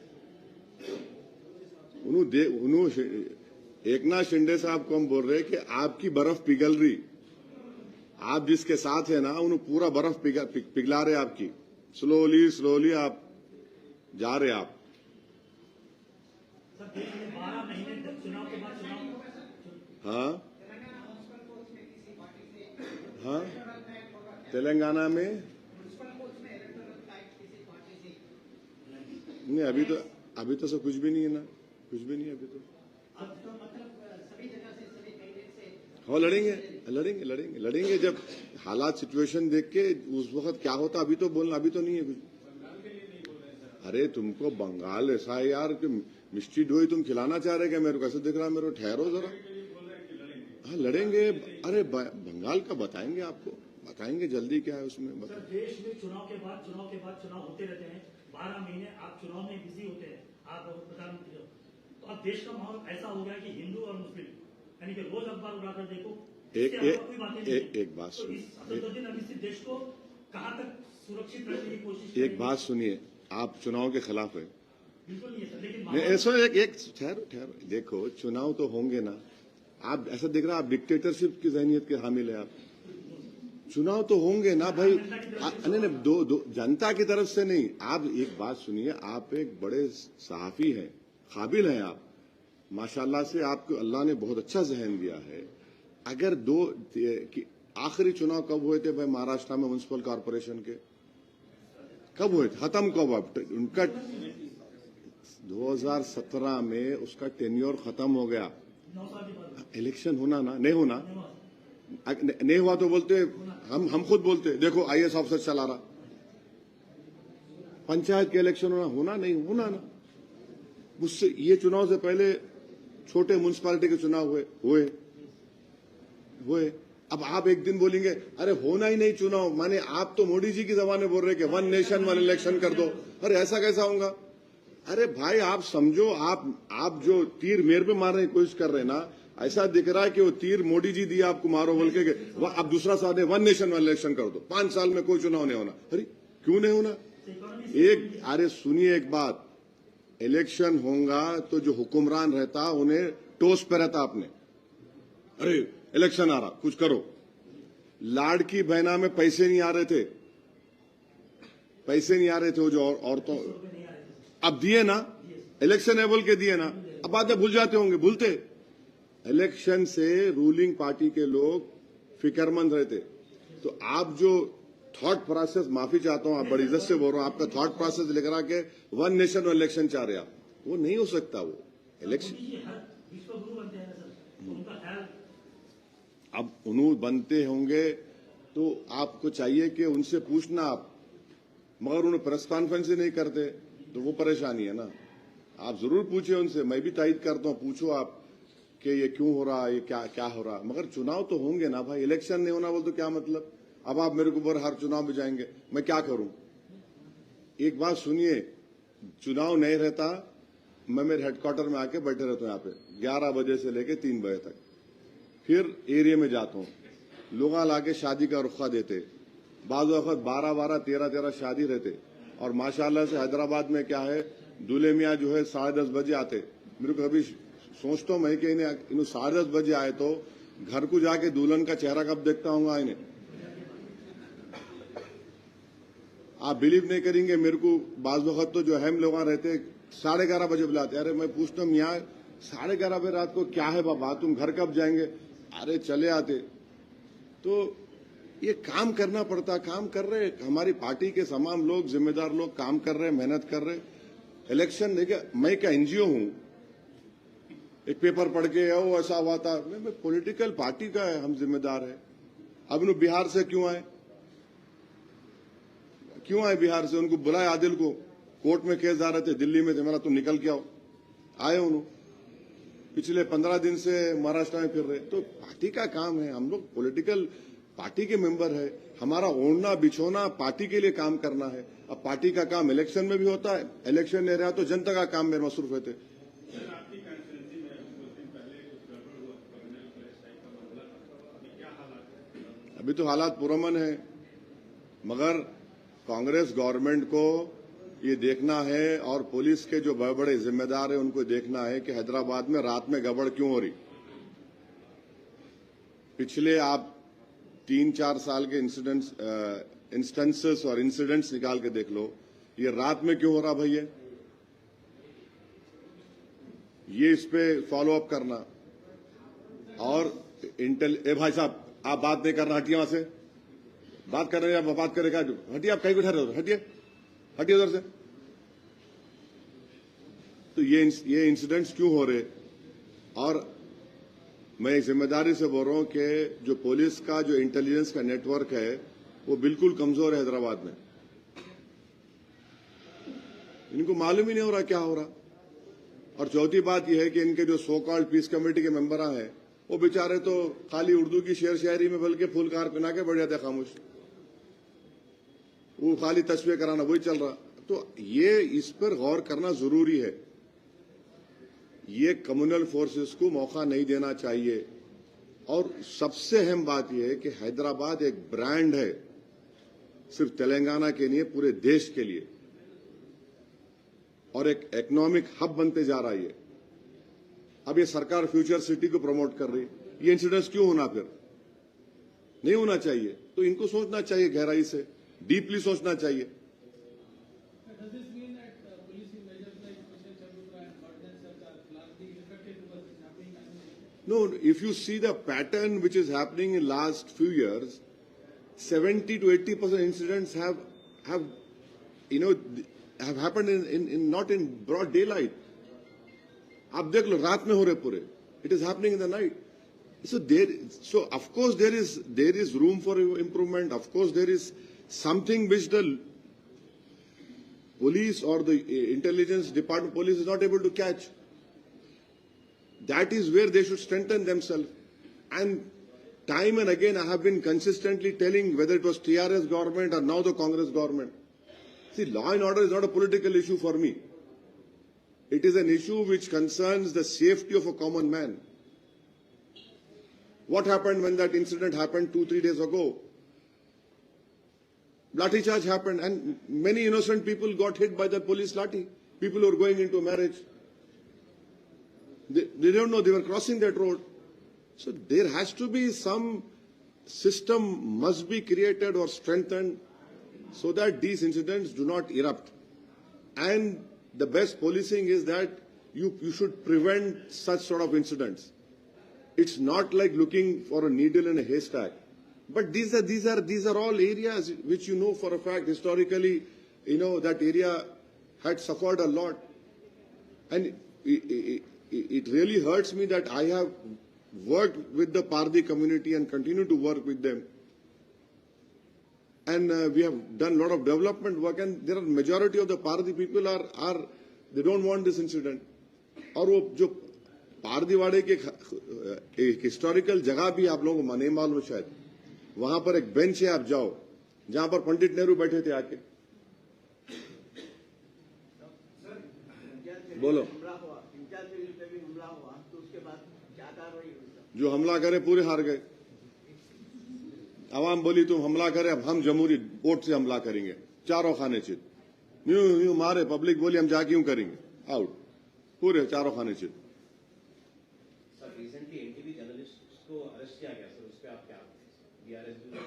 उन्होंने एकनाथ शिंदे साहब को हम बोल रहे कि आपकी बर्फ पिघल रही, आप जिसके साथ है ना, उन्होंने पूरा बर्फ पिघला रहे आपकी। स्लोली स्लोली आप जा रहे आप। सर देश में 12 महीने चुनाव के बाद चुनाव। हाँ हाँ, तेलंगाना में नहीं, अभी तो सब कुछ भी नहीं है ना, कुछ भी नहीं है अभी तो। हाँ लड़ेंगे लड़ेंगे लड़ेंगे लड़ेंगे, जब हालात सिचुएशन देख के उस वक्त क्या होता। अभी तो बोलना, अभी तो नहीं है कुछ। अरे तुमको बंगाल ऐसा है यार कि मिष्टी डोई तुम खिलाना चाह रहे क्या? मेरे को कैसे दिख रहा है? मेरे को ठहरो जरा। हाँ लड़ेंगे। अरे बंगाल का बताएंगे आपको। बताएंगे जल्दी क्या है उसमें। सर, देश में चुनाव के बाद चुनाव होते रहते हैं। 12 महीने आप चुनाव में बिजी होते हैं, आप प्रधानमंत्री हो, तो अब देश का माहौल ऐसा हो गया कि हिंदू और मुस्लिम यानी कि रोज अखबार उठाकर देखो, एक बात तो इस सुनिए, 10 दिन अभी से देश को कहां तक सुरक्षित रखने की कोशिश एक बात सुनिए, आप चुनाव के खिलाफ है? बिल्कुल नहीं है सर, लेकिन नहीं, ऐसा एक ठहरो, देखो चुनाव तो होंगे ना। आप ऐसा दिख रहा है आप डिक्टेटरशिप की जहनियत के हामिल है। आप चुनाव तो होंगे ना भाई। नहीं, दो जनता की तरफ से नहीं। आप एक बात सुनिए, आप एक बड़े सहाफी हैं, काबिल हैं आप, माशाल्लाह से आपको अल्लाह ने बहुत अच्छा जहन दिया है। अगर आखिरी चुनाव कब हुए थे भाई महाराष्ट्र में म्युनिसिपल कॉर्पोरेशन के? कब हुए थे? खत्म कब? उनका 2017 में उसका टेन्योर खत्म हो गया। इलेक्शन होना ना, नहीं होना, नहीं हुआ तो बोलते हम खुद बोलते देखो आईएएस ऑफिसर चला रहा। पंचायत के इलेक्शन होना नहीं होना ना। मुझसे ये चुनाव से पहले छोटे म्युनिसिपैलिटी के चुनाव हुए। अब आप एक दिन बोलेंगे अरे होना ही नहीं चुनाव, माने आप तो मोदी जी की जबान में बोल रहे कि 1 नेशन 1 इलेक्शन कर दो। अरे ऐसा कैसा होगा? अरे भाई आप समझो, आप जो तीर मेरे पे मारने की कोशिश कर रहे हैं ना, ऐसा दिख रहा है कि वो तीर मोदी जी दिया आपको मारो बोल के अब दूसरा साल 1 नेशन 1 इलेक्शन कर दो, 5 साल में कोई चुनाव नहीं होना। अरे क्यों नहीं होना? अरे सुनिए एक बात, इलेक्शन होगा तो जो हुक्मरान रहता उन्हें टोस पे रहता आपने, अरे इलेक्शन आ रहा कुछ करो। लाड़की बहना में पैसे नहीं आ रहे थे वो जो औरतों, अब दिए ना, इलेक्शन है बोल के दिए ना। अब बातें भूल जाते होंगे, भूलते। इलेक्शन से रूलिंग पार्टी के लोग फिक्रमंद रहते। तो आप जो थॉट प्रोसेस, माफी चाहता हूं, आप बड़ी इज्जत से बोल रहा हूं, आपका थॉट प्रोसेस लिख रहा के 1 नेशन 1 इलेक्शन चाह रहे आप, वो नहीं हो सकता। वो इलेक्शन अब उन्होंने बनते होंगे तो आपको चाहिए कि उनसे पूछना आप, मगर उन्हें प्रेस कॉन्फ्रेंस ही नहीं करते तो वो परेशानी है ना। आप जरूर पूछिए उनसे, मैं भी तायद करता हूं, पूछो आप कि ये क्यों हो रहा है, ये क्या हो रहा है। मगर चुनाव तो होंगे ना भाई, इलेक्शन नहीं होना बोल तो क्या मतलब? अब आप मेरे को हर चुनाव में जाएंगे, मैं क्या करूं? एक बात सुनिए, चुनाव नहीं रहता, मैं मेरे हेडक्वार्टर में आके बैठे रहता हूं यहाँ पे 11 बजे से लेके 3 बजे तक। फिर एरिया में जाता हूं, लोग लाके शादी का रुखा देते, बाज़ वक्त 12-12, 13-13 शादी रहते। और माशाल्लाह से हैदराबाद में क्या है, दूल्हे मियाँ जो है 10:30 बजे आते। मेरे को कभी सोचता हूं मैं कि इन्हें 10:30 बजे आए तो घर को जाके दुल्हन का चेहरा कब देखता हूँ इन्हें। आप बिलीव नहीं करेंगे, मेरे को बाज़ वक्त तो जो अहम लोग रहते 11:30 बजे बुलाते। अरे मैं पूछता हूँ यहाँ 11:30 बजे रात को क्या है बाबा, तुम घर कब जाएंगे? अरे चले आते। तो ये काम करना पड़ता, काम कर रहे हमारी पार्टी के तमाम लोग, जिम्मेदार लोग काम कर रहे, मेहनत कर रहे। इलेक्शन देखिए, मैं क्या एनजीओ हूं, एक पेपर पढ़ के वो ऐसा हुआ था, मैं पॉलिटिकल पार्टी का है, हम जिम्मेदार है। अब उन्होंने बिहार से क्यों आए बिहार से? उनको बुलाए, आदिल को कोर्ट में केस जा रहे थे, दिल्ली में थे, मेरा तुम निकल के आओ। आए उन्होंने, पिछले 15 दिन से महाराष्ट्र में फिर रहे। तो पार्टी का काम है, हम लोग पॉलिटिकल पार्टी के मेंबर है, हमारा ओढ़ना बिछोना पार्टी के लिए काम करना है। अब पार्टी का काम इलेक्शन में भी होता है, इलेक्शन नहीं रहा तो जनता का काम में मसरूफ रहते। अभी तो हालात पुरअमन है, मगर कांग्रेस गवर्नमेंट को ये देखना है और पुलिस के जो बड़े बड़े जिम्मेदार हैं उनको देखना है कि हैदराबाद में रात में गड़बड़ क्यों हो रही। पिछले आप 3-4 साल के इंस्टेंसेस और इंसिडेंट्स निकाल के देख लो, ये रात में क्यों हो रहा भैया? ये इस पे फॉलो अप करना। और भाई साहब आप बात नहीं करना, हटिए वहां से, बात कर रहे हैं, बात करेगा, हटिए, आप कहीं बैठा रहे हो, हटिए उधर से। तो ये इंसिडेंट्स क्यों हो रहे? और मैं एक जिम्मेदारी से बोल रहा हूं कि जो पुलिस का जो इंटेलिजेंस का नेटवर्क है वो बिल्कुल कमजोर है हैदराबाद में। इनको मालूम ही नहीं हो रहा क्या हो रहा। और चौथी बात यह है कि इनके जो सो कॉल्ड पीस कमेटी के मेंबर हैं वो बेचारे तो खाली उर्दू की शेर शायरी में बल्कि फुलकार पहना के बैठ जाते खामोश, वो खाली तस्वीर कराना वही चल रहा। तो ये इस पर गौर करना जरूरी है। ये कम्युनल फोर्सेस को मौका नहीं देना चाहिए। और सबसे अहम बात यह है कि हैदराबाद एक ब्रांड है, सिर्फ तेलंगाना के लिए, पूरे देश के लिए, और एक इकोनॉमिक हब बनते जा रहा है। अब ये सरकार फ्यूचर सिटी को प्रमोट कर रही, ये इंसिडेंट्स क्यों होना? फिर नहीं होना चाहिए। तो इनको सोचना चाहिए, गहराई से, डीपली सोचना चाहिए। No, if you see the pattern which is happening in last few years, 70 to 80% incidents have happened in not in broad daylight. आप देख लो, रात में हो रहे पूरे. It is happening in the night. So of course there is room for improvement. Of course there is something which the police or the intelligence department police is not able to catch. That is where they should strengthen themselves. And time and again I have been consistently telling, whether it was TRS government or now the Congress government, see, law and order is not a political issue for me. It is an issue which concerns the safety of a common man. What happened when that incident happened 2-3 days ago? Lathi charge happened and many innocent people got hit by the police lathi. People who were going into marriage. They don't know they were crossing that road. So there has to be some system must be created or strengthened so that these incidents do not erupt. And the best policing is that you should prevent such sort of incidents. It's not like looking for a needle in a haystack. But these are all areas which you know for a fact historically, that area had suffered a lot. And it really hurts me that I have worked with the Pardi community and continue to work with them. And we have done a lot of development work, and there are majority of the Pardi people they don't want this incident. और वो जो पारदीवाड़े के एक historical जगह भी आप लोगों को नहीं मालूम शायद, वहां पर एक बेंच है, आप जाओ, जहां पर पंडित नेहरू बैठे थे आके। बोलो। जो हमला करे पूरे हार गए। आवाम बोली तुम हमला करे, अब हम जमहूरी वोट से हमला करेंगे, चारों खाने चित। यूं मारे, पब्लिक बोली हम जाके यूं करेंगे, आउट, पूरे चारों खाने चित। सर रिसेंटली एनटीवी जर्नलिस्ट को अरेस्ट किया गया सर, उस पे आप क्या बीआरएस का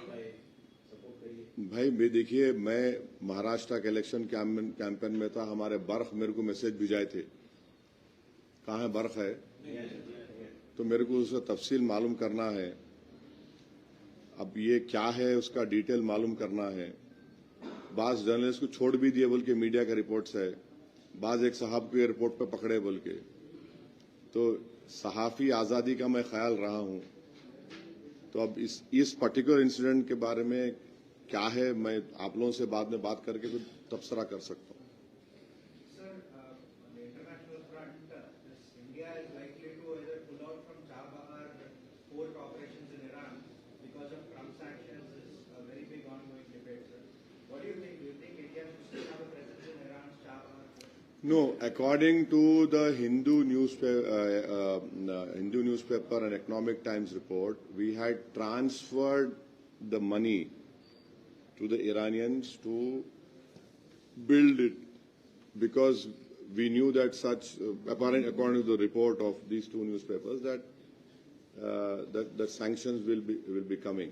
सपोर्ट करिए? भाई देखिए, मैं महाराष्ट्र के इलेक्शन कैंपेन में था, हमारे बर्ख मेरे को मैसेज भिजाए थे, कहाँ है बर्ख है, तो मेरे को उसका तफसील मालूम करना है। अब ये क्या है उसका डिटेल मालूम करना है। बाज जर्नलिस्ट को छोड़ भी दिए बोल के मीडिया का रिपोर्ट्स है, बाज एक साहब को एयरपोर्ट पर पकड़े बोल के। तो सहाफी आज़ादी का मैं ख्याल रहा हूं। तो अब इस पर्टिकुलर इंसिडेंट के बारे में क्या है, मैं आप लोगों से बाद में बात करके कुछ तबसरा कर सकता हूं। No, according to the Hindu newspaper and Economic Times report, we had transferred the money to the Iranians to build it, because we knew that according to the report of these two newspapers, that sanctions will be coming.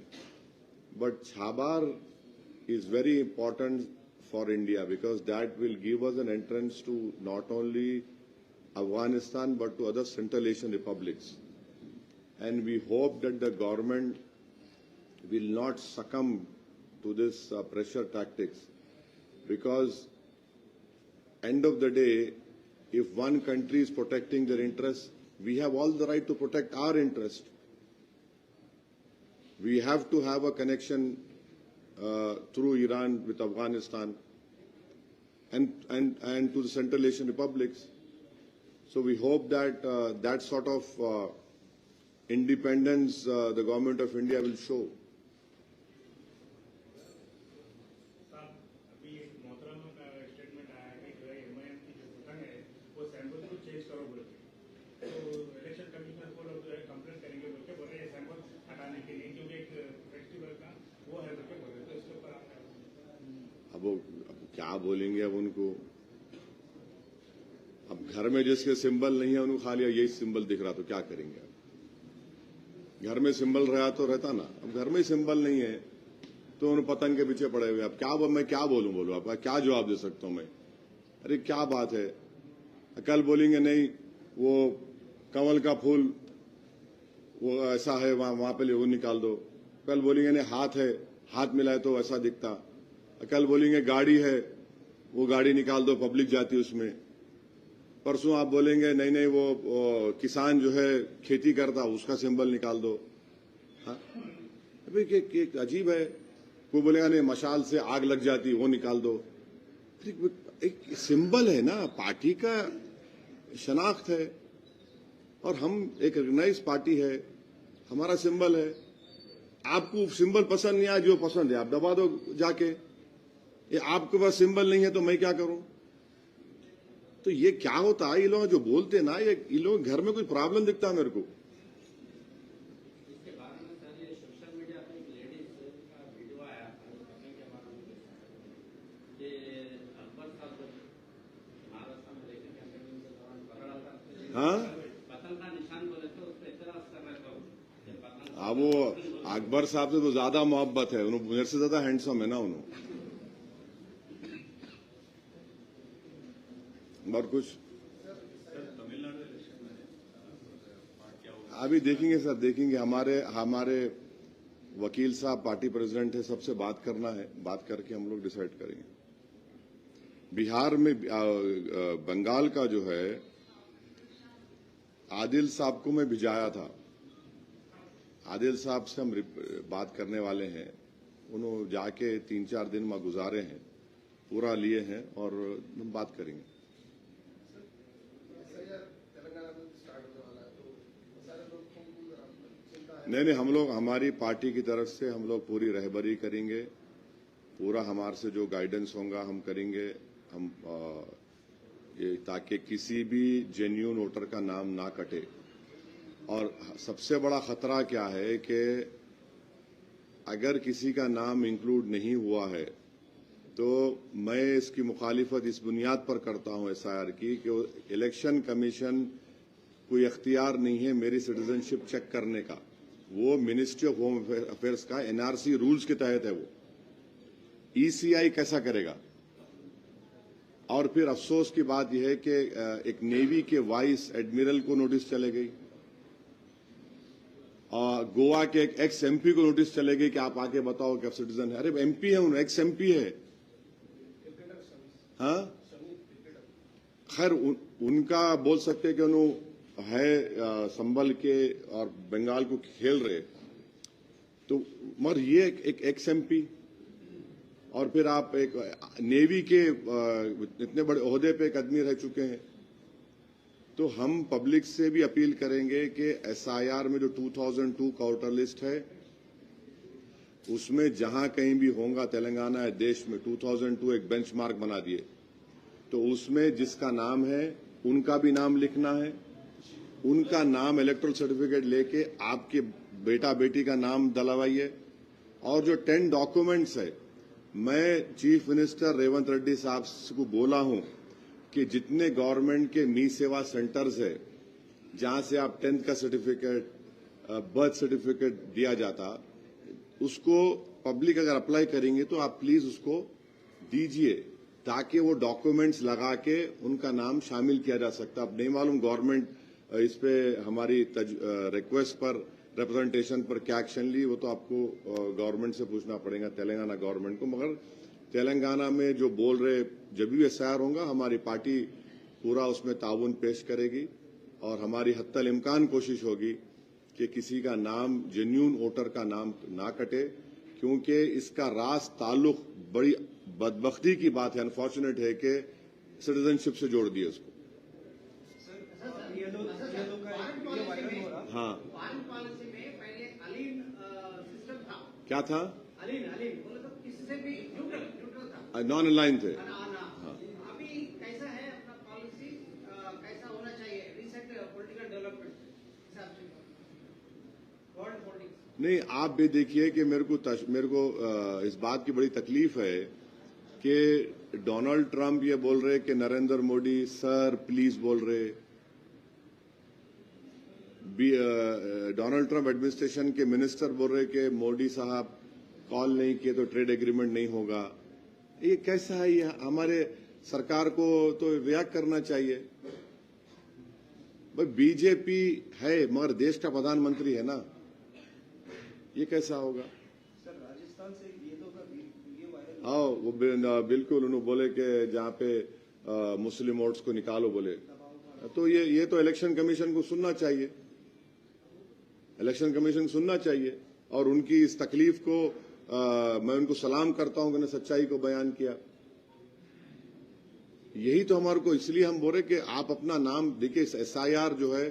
But Chhabar is very important for India, because that will give us an entrance to not only Afghanistan but to other Central Asian republics. And we hope that the government will not succumb to this pressure tactics, because end of the day, if one country is protecting their interests, we have all the right to protect our interest. We have to have a connection through Iran with Afghanistan and to the Central Asian republics. So we hope that that sort of independence the government of India will show. अभी एक मोहतरम का statement आया है कि जो MIM की जो पतंग है वो सैंपल को चेंज करो बोल के, तो इलेक्शन कमीशन को लोग जो है कंप्लेंट करेंगे बोल के बोल रहे हैं सैंपल हटाने के लिए, क्योंकि एक फेस्टिवल का वो है बोल के बोल रहे, तो इसके ऊपर आप अब क्या बोलेंगे अब उनको? अब घर में जिसके सिंबल नहीं है उनको खाली यही सिंबल दिख रहा तो क्या करेंगे? घर में सिंबल रहा तो रहता ना, अब घर में सिंबल नहीं है तो उन पतंग के पीछे पड़े हुए। अब क्या मैं क्या बोलूं आपका क्या जवाब दे सकता हूं मैं? अरे क्या बात है, कल बोलेंगे नहीं वो कमल का फूल वो ऐसा है वहां पे वो निकाल दो, कल बोलेंगे नहीं हाथ है हाथ मिलाए तो ऐसा दिखता, कल बोलेंगे गाड़ी है वो गाड़ी निकाल दो पब्लिक जाती है उसमें, परसों आप बोलेंगे नहीं नहीं वो किसान जो है खेती करता उसका सिंबल निकाल दो। हाँ अभी अजीब है, कोई बोलेगा नहीं मशाल से आग लग जाती वो निकाल दो। एक सिंबल है ना, पार्टी का शनाख्त है और हम एक रिकग्नाइज पार्टी है, हमारा सिंबल है। आपको सिंबल पसंद नहीं आया, जो पसंद है आप दबा दो जाके, ये आपके पास सिंबल नहीं है तो मैं क्या करूं? तो ये क्या होता है, ये लोग जो बोलते हैं ना, ये लोग घर में कोई प्रॉब्लम दिखता है मेरे को। इसके बारे में सर ये सोशल मीडिया पे एक लेडीज का वीडियो आया था के बारे में कि अकबर साहब महाराष्ट्र में लेकर कैंपेनिंग के दौरान पकड़ा था, हाँ पतंग का निशान बोले तो उस पर इतराज कर रहे थे। अब वो अकबर साहब से तो ज्यादा मोहब्बत है, उन्होंने मेरे से ज्यादा हैंडसम है ना उन्होंने। और कुछ अभी देखेंगे सर, देखेंगे। हमारे वकील साहब पार्टी प्रेसिडेंट है, सबसे बात करना है, बात करके हम लोग डिसाइड करेंगे। बिहार में बंगाल का जो है आदिल साहब को मैं भिजाया था, आदिल साहब से हम बात करने वाले हैं, उन्होंने जाके 3-4 दिन में गुजारे हैं, पूरा लिए हैं और हम बात करेंगे। नहीं हम लोग हमारी पार्टी की तरफ से हम लोग पूरी रहबरी करेंगे, पूरा हमारे से जो गाइडेंस होगा हम करेंगे, हम ये ताकि किसी भी जेन्युइन वोटर का नाम ना कटे। और सबसे बड़ा खतरा क्या है कि अगर किसी का नाम इंक्लूड नहीं हुआ है तो मैं इसकी मुखालिफत इस बुनियाद पर करता हूं एसआईआर की कि इलेक्शन कमीशन कोई अख्तियार नहीं है मेरी सिटीजनशिप चेक करने का, वो मिनिस्ट्री ऑफ होम अफेयर्स का एनआरसी रूल्स के तहत है। वो ईसीआई कैसा करेगा? और फिर अफसोस की बात यह है कि एक नेवी के वाइस एडमिरल को नोटिस चले गई, गोवा के एक एक्स एमपी को नोटिस चले गई कि आप आके बताओ कि आप सिटीजन है। अरे एमपी है, उन्हें एक्स एमपी है। हाँ खैर उनका बोल सकते हैं कि उन्होंने है संभल के और बंगाल को खेल रहे, तो मगर ये एक एक्स एमपी और फिर आप एक नेवी के इतने बड़े ओहदे पे एक आदमी रह चुके हैं। तो हम पब्लिक से भी अपील करेंगे कि एसआईआर में जो 2002 का वोटर लिस्ट है उसमें जहां कहीं भी होगा तेलंगाना या देश में 2002 एक बेंचमार्क बना दिए, तो उसमें जिसका नाम है उनका भी नाम लिखना है, उनका नाम इलेक्टोरल सर्टिफिकेट लेके आपके बेटा बेटी का नाम डलवाइए। और जो 10 डॉक्यूमेंट्स है, मैं चीफ मिनिस्टर रेवंत रेड्डी साहब को बोला हूं कि जितने गवर्नमेंट के मी सेवा सेंटर्स है जहां से आप 10th का सर्टिफिकेट बर्थ सर्टिफिकेट दिया जाता, उसको पब्लिक अगर अप्लाई करेंगे तो आप प्लीज उसको दीजिए ताकि वो डॉक्यूमेंट्स लगा के उनका नाम शामिल किया जा सकता। अब नहीं मालूम गवर्नमेंट इस पे हमारी रिक्वेस्ट पर रिप्रेजेंटेशन पर क्या एक्शन ली, वो तो आपको गवर्नमेंट से पूछना पड़ेगा, तेलंगाना गवर्नमेंट को। मगर तेलंगाना में जो बोल रहे जब भी एसआईआर होगा हमारी पार्टी पूरा उसमें ताउन पेश करेगी और हमारी हत्तल इम्कान कोशिश होगी कि किसी का नाम जेन्युइन वोटर का नाम ना कटे, क्योंकि इसका रास ताल्लुक बड़ी बदबख्ती की बात है, अनफॉर्चुनेट है कि सिटीजनशिप से जोड़ दिए उसको। ये लोग का वीडियो वायरल हो रहा। हाँ क्या था? अलीन बोला तो किससे भी न्यूट्रल था, नॉन अलाइन थे। अभी कैसा है अपना पॉलिसी, कैसा होना चाहिए रिसेंट पॉलिटिकल डेवलपमेंट हिसाब से वर्ल्ड पॉलिटिक्स? नहीं, आप भी देखिए कि मेरे को इस बात की बड़ी तकलीफ है कि डोनाल्ड ट्रंप ये बोल रहे कि नरेंद्र मोदी सर प्लीज बोल रहे, डोनाल्ड ट्रंप एडमिनिस्ट्रेशन के मिनिस्टर बोल रहे कि मोदी साहब कॉल नहीं किए तो ट्रेड एग्रीमेंट नहीं होगा। ये कैसा है? ये हमारे सरकार को तो रिएक्ट करना चाहिए। भाई बीजेपी है मगर देश का प्रधानमंत्री है ना, ये कैसा होगा? सर राजस्थान से ये तो वीडियो वायरल हाँ, वो बिल्कुल उन्होंने बोले कि जहाँ पे मुस्लिम वोट्स को निकालो बोले, तो ये तो इलेक्शन कमीशन को सुनना चाहिए, इलेक्शन कमीशन सुनना चाहिए। और उनकी इस तकलीफ को मैं उनको सलाम करता हूं कि उन्होंने सच्चाई को बयान किया। यही तो हमारे को, इसलिए हम बोल रहे कि आप अपना नाम देखिए, SIR जो है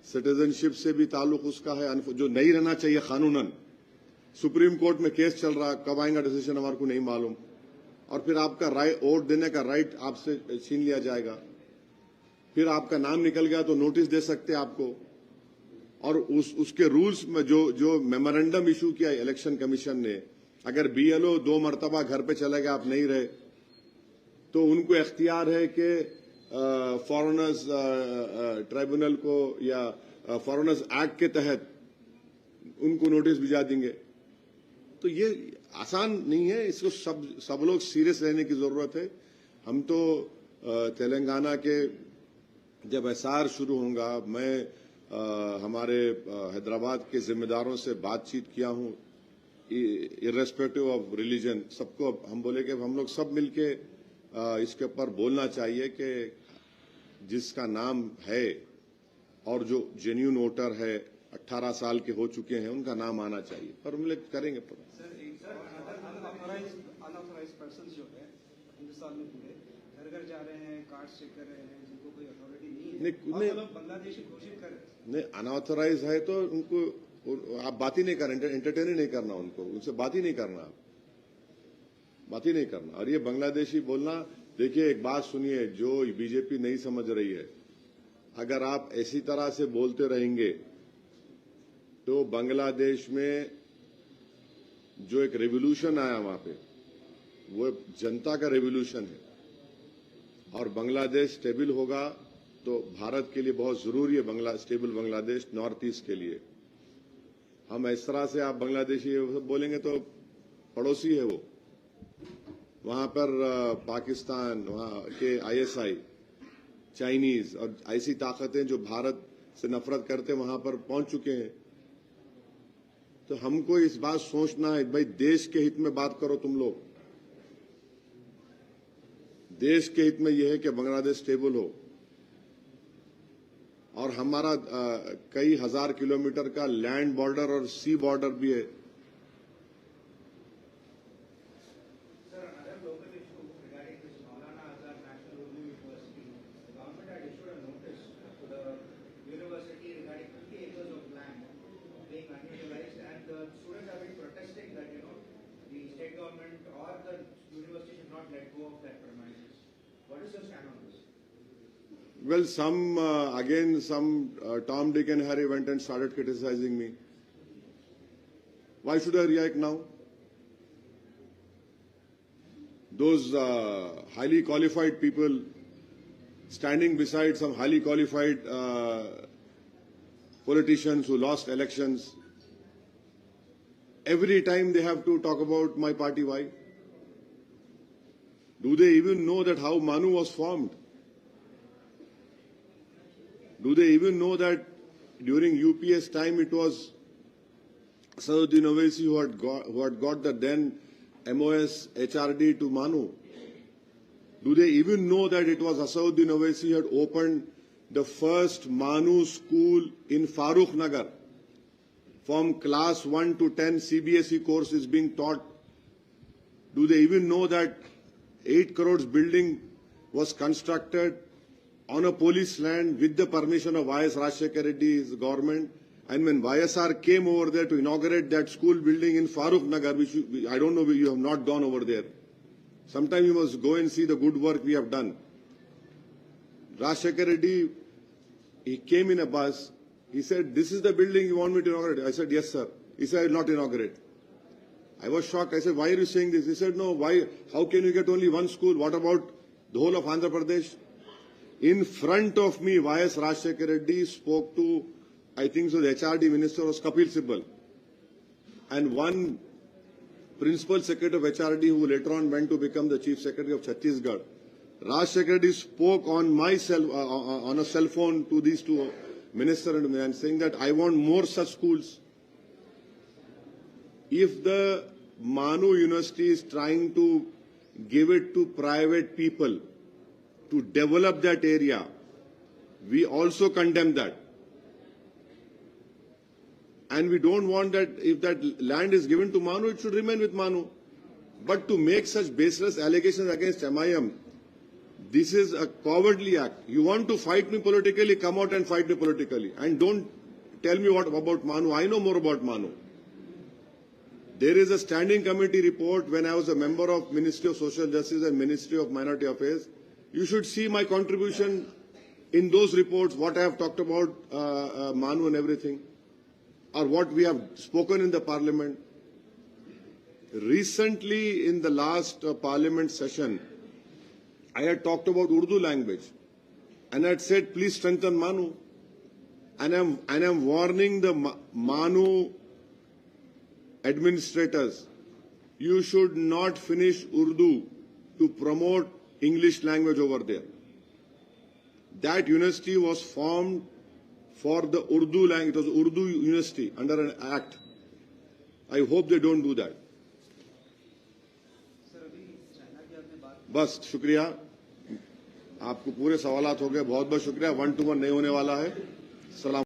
सिटीजनशिप से भी ताल्लुक उसका है, जो नहीं रहना चाहिए कानूनन। सुप्रीम कोर्ट में केस चल रहा, कब आएगा डिसीजन हमारे को नहीं मालूम। और फिर आपका वोट देने का राइट आपसे छीन लिया जाएगा। फिर आपका नाम निकल गया तो नोटिस दे सकते आपको। और उसके रूल्स में जो मेमोरेंडम इशू किया इलेक्शन कमीशन ने, अगर BLO 2 मरतबा घर पे चले गए, आप नहीं रहे, तो उनको इख्तियार है कि फॉरेनर्स ट्राइब्यूनल को या फॉरेनर्स एक्ट के तहत उनको नोटिस भिजा देंगे। तो ये आसान नहीं है, इसको सब लोग सीरियस लेने की जरूरत है। हम तो तेलंगाना के जब SR शुरू होगा, मैं हमारे हैदराबाद के जिम्मेदारों से बातचीत किया हूं, इर्रेस्पेक्टिव ऑफ रिलीजन, सबको हम बोले कि हम लोग सब मिलके इसके ऊपर बोलना चाहिए कि जिसका नाम है और जो जेन्युइन वोटर है 18 साल के हो चुके हैं, उनका नाम आना चाहिए। पर हम लोग करेंगे। अनऑथराइज्ड पर्सन जो है हिंदुस्तान में पूरे घर घर जा रहे हैं, कार्ड चेक कर रहे हैं, जिनको कोई अथॉरिटी नहीं है, बांग्लादेशी घोषित कर रहे। नहीं, अनऑथराइज है तो उनको आप बात ही नहीं करना, एंटरटेन ही नहीं करना, उनसे बात ही नहीं करना, बात ही नहीं करना। और ये बांग्लादेशी बोलना, देखिए एक बात सुनिए, जो बीजेपी नहीं समझ रही है, अगर आप ऐसी तरह से बोलते रहेंगे तो बांग्लादेश में जो एक रेवोल्यूशन आया वहां पे, वो जनता का रेवोल्यूशन है। और बांग्लादेश स्टेबल होगा तो भारत के लिए बहुत जरूरी है स्टेबल बांग्लादेश, नॉर्थ ईस्ट के लिए। हम इस तरह से आप बांग्लादेशी बोलेंगे तो पड़ोसी है वो, वहां पर पाकिस्तान, वहां के ISI, चाइनीज और ऐसी ताकतें जो भारत से नफरत करते वहां पर पहुंच चुके हैं। तो हमको इस बात सोचना है, भाई देश के हित में बात करो तुम लोग। देश के हित में यह है कि बांग्लादेश स्टेबल हो। और हमारा कई हजार किलोमीटर का लैंड बॉर्डर और सी बॉर्डर भी है। Well, some Tom, Dick and Harry went and started criticizing me. Why should I react now? Those highly qualified people standing beside some highly qualified politicians who lost elections, every time they have to talk about my party. Why? Do they even know that how Manu was formed? Do they even know that during UPS time it was Asaduddin Owaisi who had got the then MOS HRD to Manu? Do they even know that it was Asaduddin Owaisi who had opened the first Manu school in Farooq Nagar? From class 1 to 10 CBSE course is being taught. Do they even know that 8 crores building was constructed on a police land with the permission of YS Rajshekar Reddy's government, And when YSR came over there to inaugurate that school building in Farooq Nagar, which I don't know, you have not gone over there. Sometime you must go and see the good work we have done. Rajshekhar Reddy, he came in a bus. He said, "This is the building you want me to inaugurate?" I said, "Yes, sir." He said, "I will not inaugurate." I was shocked. I said, "Why are you saying this?" He said, "No, why? How can you get only one school? What about the whole of Andhra Pradesh?" In front of me, YS Rajshekhar Reddy spoke to, I think so, the HRD minister was Kapil Sibal, and one principal secretary of HRD who later on went to become the chief secretary of Chhattisgarh. Rajshekhar Reddy spoke on on a cell phone to these two ministers and saying that I want more such schools. If the Manu University is trying to give it to private people to develop that area, we also condemn that. And we don't want that if that land is given to Manu, it should remain with Manu. But to make such baseless allegations against MIM, this is a cowardly act. You want to fight me politically, come out and fight me politically. And don't tell me what about Manu. I know more about Manu. There is a standing committee report when I was a member of Ministry of Social Justice and Ministry of Minority Affairs. You should see my contribution in those reports, what I have talked about Manu and everything, or what we have spoken in the parliament. Recently, in the last parliament session, I had talked about Urdu language, and I had said, please strengthen Manu. And I'm warning the Manu administrators, you should not finish Urdu to promote English language over there. That university was formed for the Urdu language. It was Urdu University under an act. I hope they don't do that. बस शुक्रिया, आपको पूरे सवालात हो गए, बहुत बहुत शुक्रिया. 1-to-1 नहीं होने वाला है. सलाम.